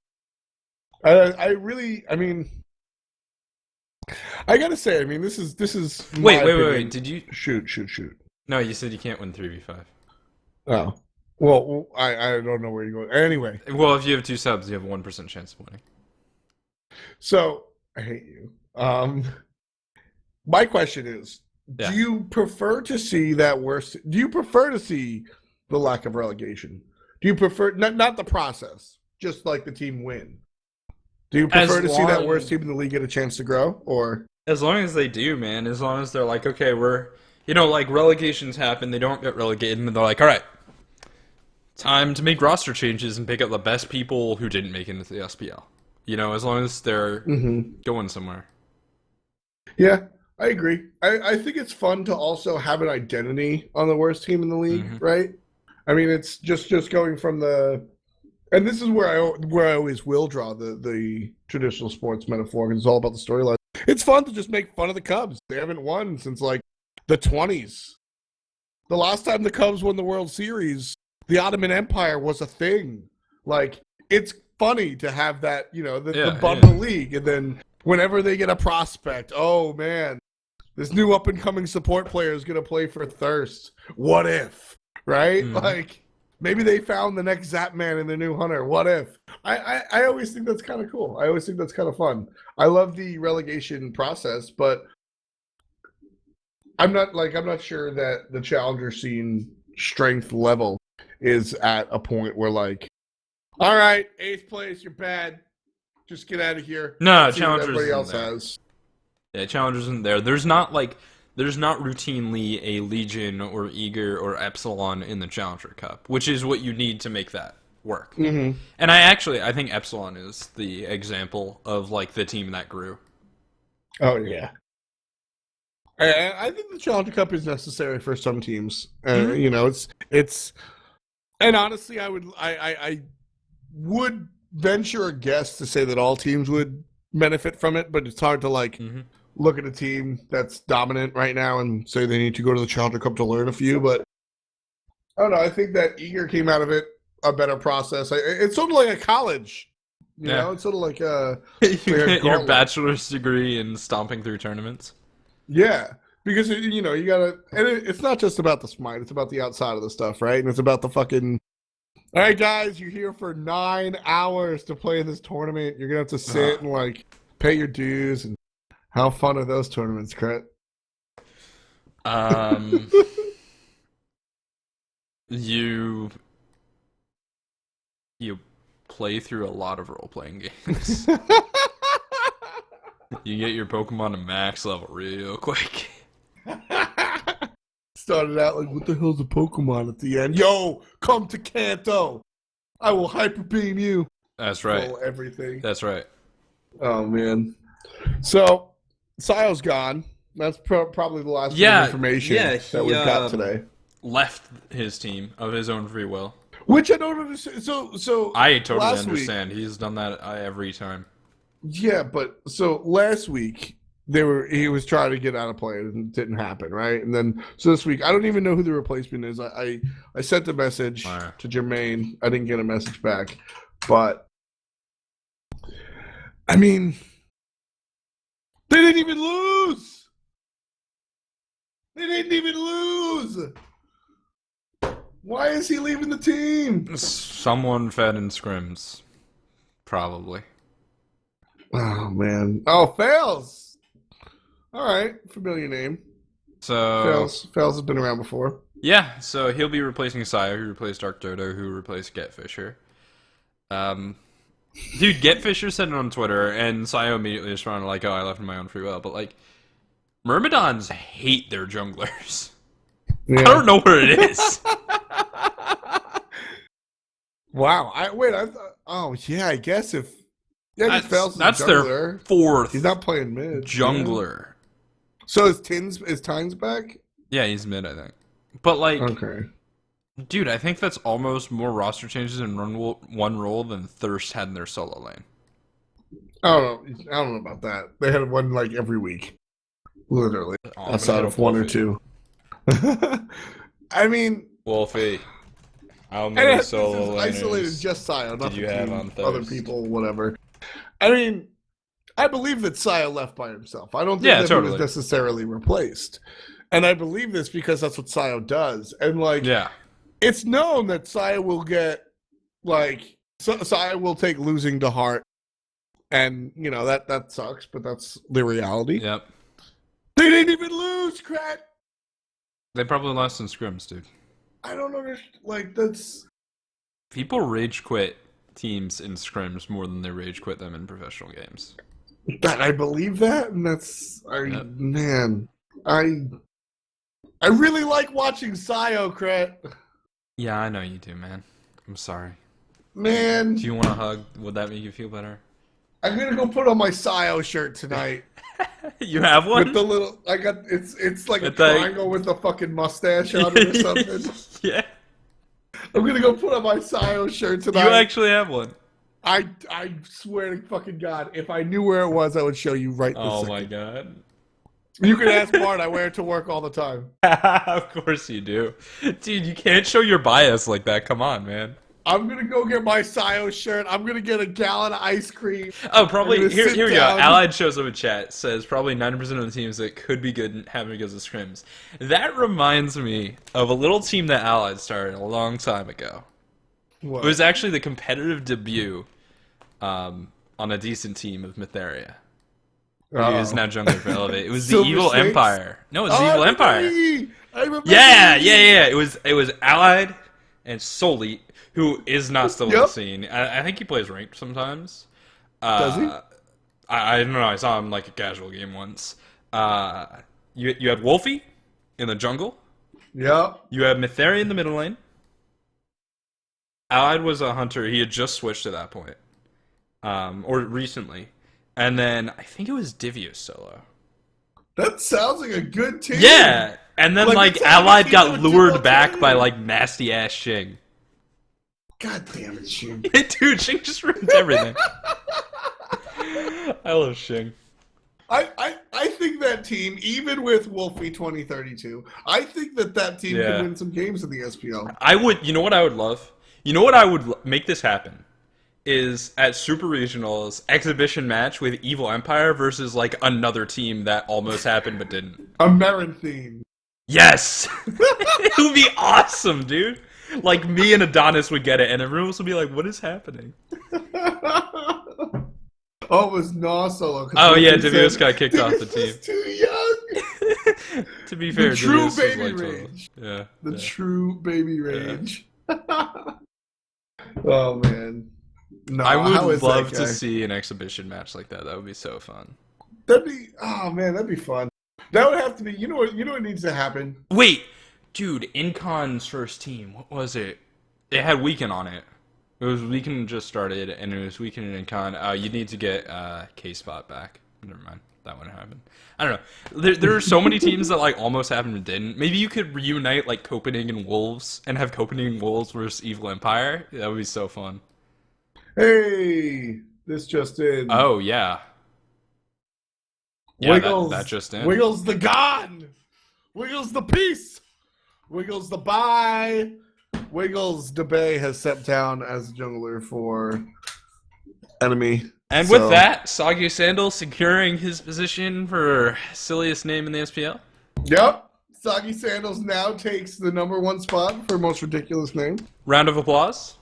I mean, I gotta say, I mean, this is. Wait. my opinion. Did you... Shoot? No, you said you can't win 3v5. Oh, well, I don't know where you're going. Anyway, Well, if you have 2 subs, you have a 1% chance of winning. so I hate you. My question is: Yeah. Do you prefer to see that worse? Do you prefer to see the lack of relegation? Do you prefer not the process, just like the team win? Do you prefer to see that worst team in the league get a chance to grow, or? As long as they do, man. As long as they're like, okay, we're... like, relegations happen, they don't get relegated, and they're like, alright, time to make roster changes and pick up the best people who didn't make it into the SPL. You know, as long as they're going somewhere. Yeah, I agree. I think it's fun to also have an identity on the worst team in the league, right? I mean, it's just going from the, and this is where I always will draw the traditional sports metaphor, because it's all about the storyline. It's fun to just make fun of the Cubs. They haven't won since like the 20s. The last time the Cubs won the World Series, the Ottoman Empire was a thing. Like, it's funny to have that, you know, the bundle league, and then whenever they get a prospect, oh man, this new up and coming support player is gonna play for Thirst. What if? Right? Like, maybe they found the next Zap Man and the new Hunter. What if? I always think that's kind of cool. I always think that's kind of fun. I love the relegation process, but I'm not sure that the challenger scene strength level is at a point where, like, all right, 8th place, you're bad. Just get out of here. No, challengers. Everybody else has. Yeah, challengers isn't there. There's not routinely a Legion or Eager or Epsilon in the Challenger Cup, which is what you need to make that work. And I think Epsilon is the example of like the team that grew. Oh yeah. I think the Challenger Cup is necessary for some teams. You know, it's, and honestly, I would venture a guess to say that all teams would benefit from it, but it's hard to like look at a team that's dominant right now and say they need to go to the Challenger Cup to learn a few. But I don't know. I think that Eager came out of it a better process. It's sort of like a college. You know, it's sort of like you get your bachelor's degree in stomping through tournaments. Yeah, because you know you gotta, and it's not just about the smite; it's about the outside of the stuff, right? And it's about the fucking. All right, guys, you're here for 9 hours to play in this tournament. You're gonna have to sit and like pay your dues. And how fun are those tournaments, Krett? You play through a lot of role-playing games. You get your Pokemon to max level real quick. Started out like, what the hell's a Pokemon at the end? Yo, come to Kanto. I will hyper beam you. That's right. Full everything. That's right. Oh, man. So, Sayo's gone. That's probably the last bit of information that we've got today. Left his team of his own free will. Which I don't understand. So I totally understand. He's done that every time. Yeah, but so last week he was trying to get out of play and it didn't happen, right? And then so this week I don't even know who the replacement is. I sent a message to Jermaine. I didn't get a message back, but I mean, they didn't even lose. They didn't even lose. Why is he leaving the team? Someone fed in scrims, probably. Oh man! Oh, Fails. All right, familiar name. So Fails has been around before. Yeah, so he'll be replacing Saya, who replaced Dark Dodo, who replaced Getfisher. Dude, Getfisher said it on Twitter, and Saya immediately responded like, "Oh, I left in my own free will." But like, Myrmidons hate their junglers. Yeah. I don't know what it is. Wow! I thought. Oh yeah, I guess if. Yeah, that's their fourth. He's not playing mid. Jungler. Yeah. So is Tynes back? Yeah, he's mid, I think. But like, okay, dude, I think that's almost more roster changes in one role than Thirst had in their solo lane. I don't know about that. They had one like every week, literally, outside of one or two. I mean, Wolfie. How many solo laners isolated just Saya, did you have on Thirst? Other people, whatever. I mean, I believe that Saya left by himself. I don't think that he was necessarily replaced. And I believe this because that's what Saya does. And, like, it's known that Saya will get, like, Saya will take losing to heart. And, you know, that sucks, but that's the reality. Yep. They didn't even lose, Krett! They probably lost in scrims, dude. I don't understand. Like, that's... People rage quit teams in scrims more than they rage quit them in professional games. I believe that, and that's... Man, I really like watching Sayo, Krett. Yeah, I know you do, man. I'm sorry. Man. Do you want a hug? Would that make you feel better? I'm gonna go put on my Sio shirt tonight. You have one? With the little, I got it's like With a the- triangle with the fucking mustache on it or something. Yeah. I'm gonna go put on my Sio shirt tonight. You actually have one. I swear to fucking God, if I knew where it was, I would show you right this Oh second. my god. You can ask Bart. I wear it to work all the time. Of course you do. Dude, you can't show your bias like that. Come on, man. I'm gonna go get my Sio shirt. I'm gonna get a gallon of ice cream. Oh, probably. I'm gonna Here sit we go. down. Allied shows up in chat. Says probably 90% of the teams that could be good having because of scrims. That reminds me of a little team that Allied started a long time ago. What? It was actually the competitive debut on a decent team of Mytheria. He is now jungler for Elevate. It was the Silver Evil Snakes? Empire. No, it's Oh, the I Evil remember Empire. he. I remember Yeah. he. It was Allied and Soli, who is not still on the Yep. scene. I think he plays ranked sometimes. Does he? I don't know. I saw him like a casual game once. You had Wolfie in the jungle. Yep. You had Mytheri in the middle lane. Allied was a hunter. He had just switched at that point, or recently. And then I think it was Divius solo. That sounds like a good team. Yeah, and then Like, like it's how Allied you got do it lured to back Voltaire. by like nasty ass Shing. God damn it, Shing. Dude, Shing just ruins everything. I love Shing. I think that team, even with Wolfie 2032, I think that team Yeah. can win some games in the SPL. I would. You know what I would love? You know what I would make this happen? Is at Super Regionals exhibition match with Evil Empire versus like another team that almost happened but didn't. A Maranthine. Yes, it would be awesome, dude. Like me and Adonis would get it, and everyone else would be like, "What is happening?" Oh, it was Gnaw solo. 'cause Oh yeah, Wolfie Divius said, got kicked off the "Divius team. is too young. To be fair, true Divius was baby like 12. rage. Yeah, The yeah. true baby rage. Oh man. No, I how would is love that to guy? see an exhibition match like that. That would be so fun. That'd be that'd be fun. That would have to be. You know what needs to happen. Wait, dude, Incon's first team. What was it? It had Weekend on it. It was Weekend just started, and it was Weekend and Incon. You need to get K-Spot back. Never mind, that wouldn't happen. I don't know. There are so many teams that like almost happened and didn't. Maybe you could reunite like Copenhagen and Wolves and have Copenhagen Wolves versus Evil Empire. That would be so fun. Hey, this just in. Oh yeah. Yeah, Wiggles, that just in. Wiggles the God. Wiggles the peace. Wiggles the bye. Wiggles the Bay has stepped down as jungler for enemy. And So- with that, Soggy Sandal securing his position for silliest name in the SPL. Yep. Soggy Sandals now takes the #1 spot for most ridiculous name. Round of applause.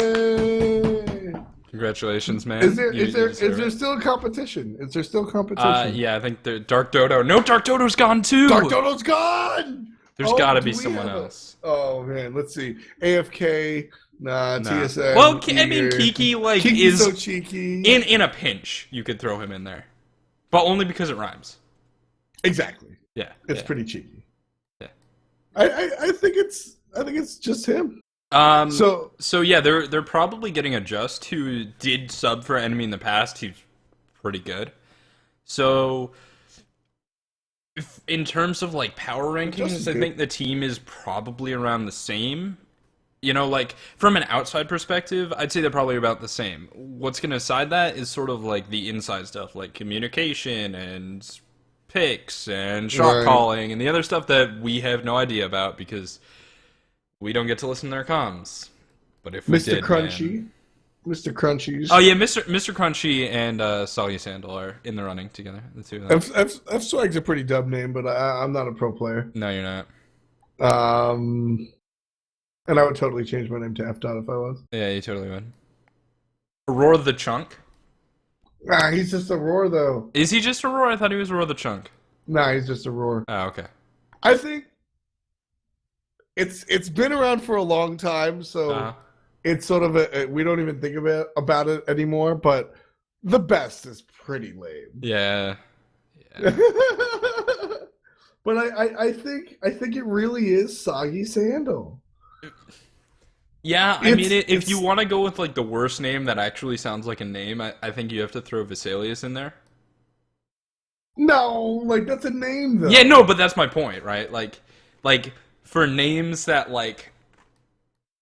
Hey. Congratulations, man. Is there You deserve there it. still competition? Is there still competition? Yeah, I think the Dark Dodo. No, Dark Dodo's gone too. Dark Dodo's gone. There's got to do be we someone have a- else. Oh man, let's see. AFK, nah. TSM. Well, I mean, Eager. Kiki like Kiki's is so cheeky. in a pinch. You could throw him in there, but only because it rhymes. Exactly. Yeah, It's yeah. pretty cheeky. Yeah. I think it's just him. So yeah, they're probably getting a Just who did sub for enemy in the past. He's pretty good. So in terms of like power Just rankings, is I good. think the team is probably around the same. You know, like from an outside perspective, I'd say they're probably about the same. What's going to decide that is sort of like the inside stuff, like communication and picks and shot Right. calling and the other stuff that we have no idea about because we don't get to listen to their comms. But if we Mr. did, Crunchy, man- Mr. Crunchy's. Oh yeah, Mr. Crunchy and Soggy Sandal are in the running together. The two of them. F Swag's a pretty dumb name, but I'm not a pro player. No, you're not. And I would totally change my name to F Dot if I was. Yeah, you totally would. Aurora the Chunk. He's just a roar though. Is he just Aurora? I thought he was Aurora the Chunk. Nah, he's just a roar. Oh, okay. I think it's been around for a long time, so Uh-huh. it's sort of we don't even think about it anymore. But the best is pretty lame. Yeah. Yeah. But I think it really is Soggy Sandal. Yeah, I mean, if It's you want to go with like the worst name that actually sounds like a name, I think you have to throw Vesalius in there. no, like that's a name though. Yeah, no, but that's my point, right? Like for names that like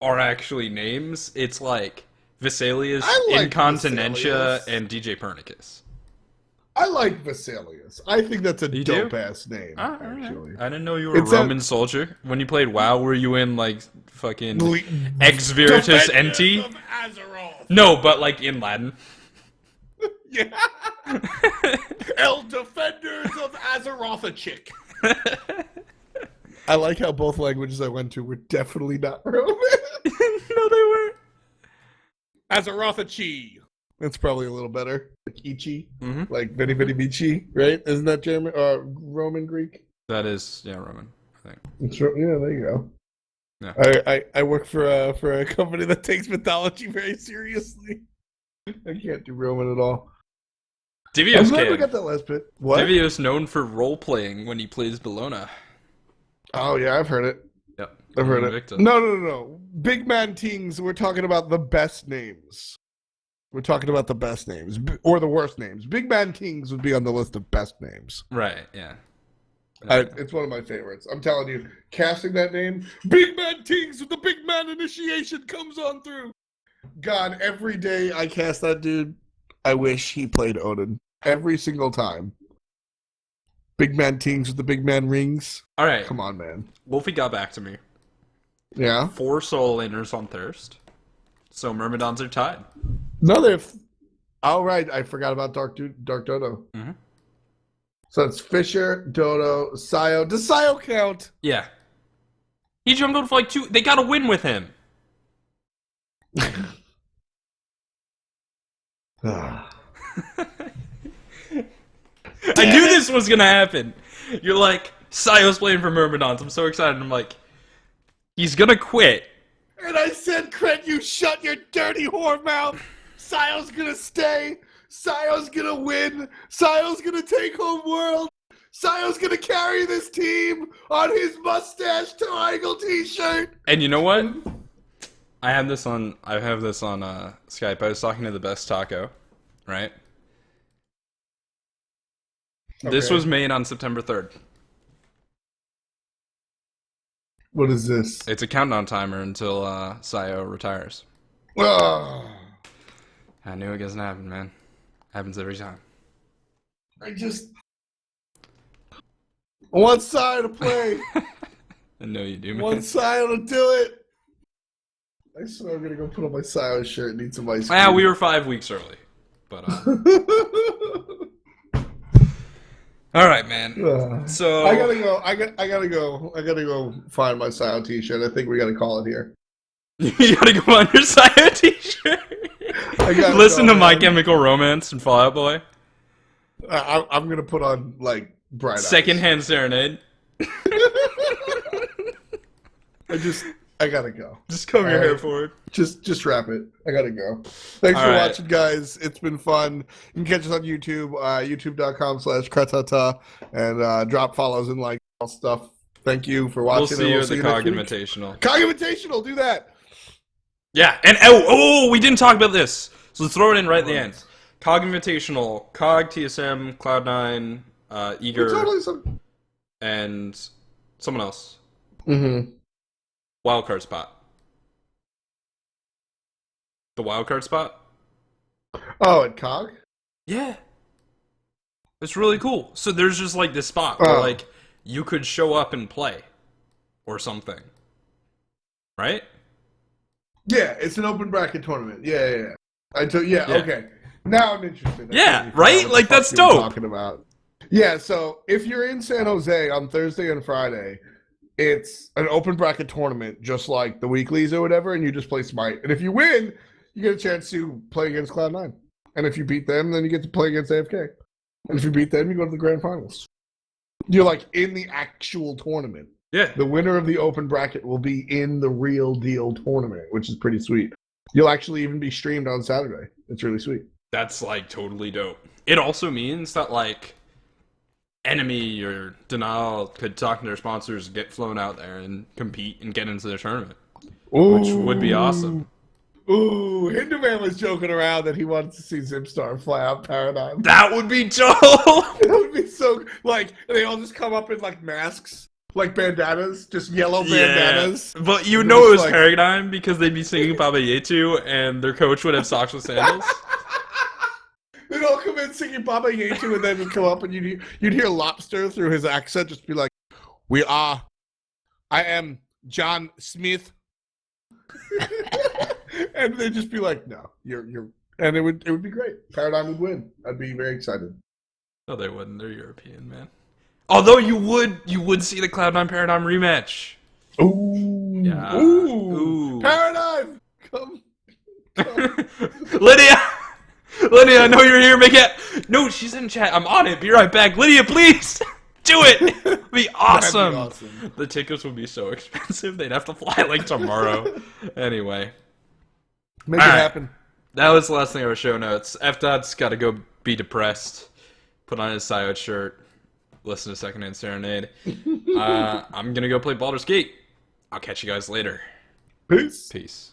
are actually names, it's like Vesalius, I like Incontinentia, Vesalius. and DJ Pernicus. I like Vesalius. I think that's a You do? dope ass name. Ah, all right. Actually, I didn't know you were It's a a- Roman soldier. When you played WoW, were you in like fucking Le- Ex Veritas NT? Of Azeroth. No, but like in Latin. yeah. El Defenders of Azeroth a chick. I like how both languages I went to were definitely not Roman. No, they weren't. Azeroth a chi. That's probably a little better. Like Ichi, Mm-hmm. like Veni Veni Vici, right? Isn't that German? Roman Greek? That is, yeah, Roman, I think. Yeah, there you go. Yeah. I work for a company that takes mythology very seriously. I can't do Roman at all. I Divios never can. got that last bit. What? Divios known for role-playing when he plays Bologna. Oh yeah, I've heard it. Yep. I've heard it. Victor. No. Big Man Tings, we're talking about the best names. We're talking about the best names. Or the worst names. Big Man Tings would be on the list of best names. Right, yeah. It's one of my favorites. I'm telling you, casting that name, Big Man Tings with the Big Man initiation comes on through. God, every day I cast that dude, I wish he played Odin. Every single time. Big Man Tings with the Big Man rings. All right. Come on, man. Wolfie got back to me. Yeah? 4 soul laners on Thirst. So Myrmidons are tied. No, they're... All right, I forgot about Dark Dodo. Mhm. So it's Fisher, Dodo, Sayo. Does Sayo count? Yeah. He jungled for like 2. They got to win with him. Ah. I knew this was going to happen. You're like, Sayo's playing for Myrmidons. I'm so excited. I'm like, he's going to quit. And I said, Krett, you shut your dirty whore mouth. Sayo's gonna stay. Sayo's gonna win. Sayo's gonna take home world. Sayo's gonna carry this team on his mustache triangle t-shirt. And you know what? I have this on Skype. I was talking to the best taco, right? This Okay. was made on September 3rd. What is this? It's a countdown timer until Sayo retires. Oh, I knew it doesn't happen, man. Happens every time. I just one side to play. I know you do, man. One side to do it. I swear I'm gonna go put on my Sayo shirt and eat some ice cream. Ah, we were 5 weeks early. But all right, man. So I gotta go. I gotta go find my Sayo t-shirt. I think we gotta call it here. you gotta go on your Sayo t-shirt. I gotta Listen go, to My man. Chemical Romance and Fall Out Boy. I'm gonna put on like bright eyes. Secondhand Serenade. I gotta go. Just comb your All hair right. forward. Just wrap it. I gotta go. Thanks All for right. watching, guys. It's been fun. You can catch us on YouTube, youtube.com/Kretuhtuh, and drop follows and like all stuff. Thank you for watching. We'll see and you at the Cog next week. Invitational. Cog Invitational. Do that. Yeah, and we didn't talk about this, so let's throw it in right at the end. Cog Invitational, Cog, TSM, Cloud9, Eager, Totally some. and someone else. Mm-hmm. Wildcard spot. The wildcard spot? Oh, at Cog. Yeah. It's really cool. So there's just like this spot where Oh. like you could show up and play or something. Right? Yeah, it's an open bracket tournament. Yeah. Yeah. Okay. Now I'm interested. Yeah, What right? the Like, fuck that's you were dope. Talking about. Yeah, so if you're in San Jose on Thursday and Friday, it's an open bracket tournament, just like the weeklies or whatever, and you just play Smite. And if you win, you get a chance to play against Cloud9. And if you beat them, then you get to play against AFK. And if you beat them, you go to the grand finals. You're like in the actual tournament. Yeah. The winner of the open bracket will be in the real deal tournament, which is pretty sweet. You'll actually even be streamed on Saturday. It's really sweet. That's like totally dope. It also means that like Enemy or Denial could talk to their sponsors, get flown out there and compete and get into the tournament. which would be awesome. Ooh, Hinduman was joking around that he wanted to see Zipstar fly out Paradigm. That would be dope. That would be so, like, they all just come up in, like, masks, like bandanas, just yellow bandanas. But you And know it was like, Paradigm because they'd be singing Baba Yetu and their coach would have socks with sandals. they'd all come in singing Baba Yetu and then just come up and you'd hear Lobster through his accent just be like, I am John Smith. And they'd just be like, no, you're, and it would be great. Paradigm would win. I'd be very excited. No, they wouldn't. They're European, man. Although you would see the Cloud9 Paradigm rematch. Ooh. Yeah. Ooh. Paradigm! Come. Lydia, I know you're here. Make it. No, she's in chat. I'm on it. Be right back. Lydia, please. Do it. It'd be awesome. That'd be awesome. The tickets would be so expensive. They'd have to fly like tomorrow. Anyway. Make it happen. That was the last thing of our show notes. F-Dot's got to go be depressed. Put on his Syod shirt. Listen to Secondhand Serenade. I'm going to go play Baldur's Gate. I'll catch you guys later. Peace. Peace.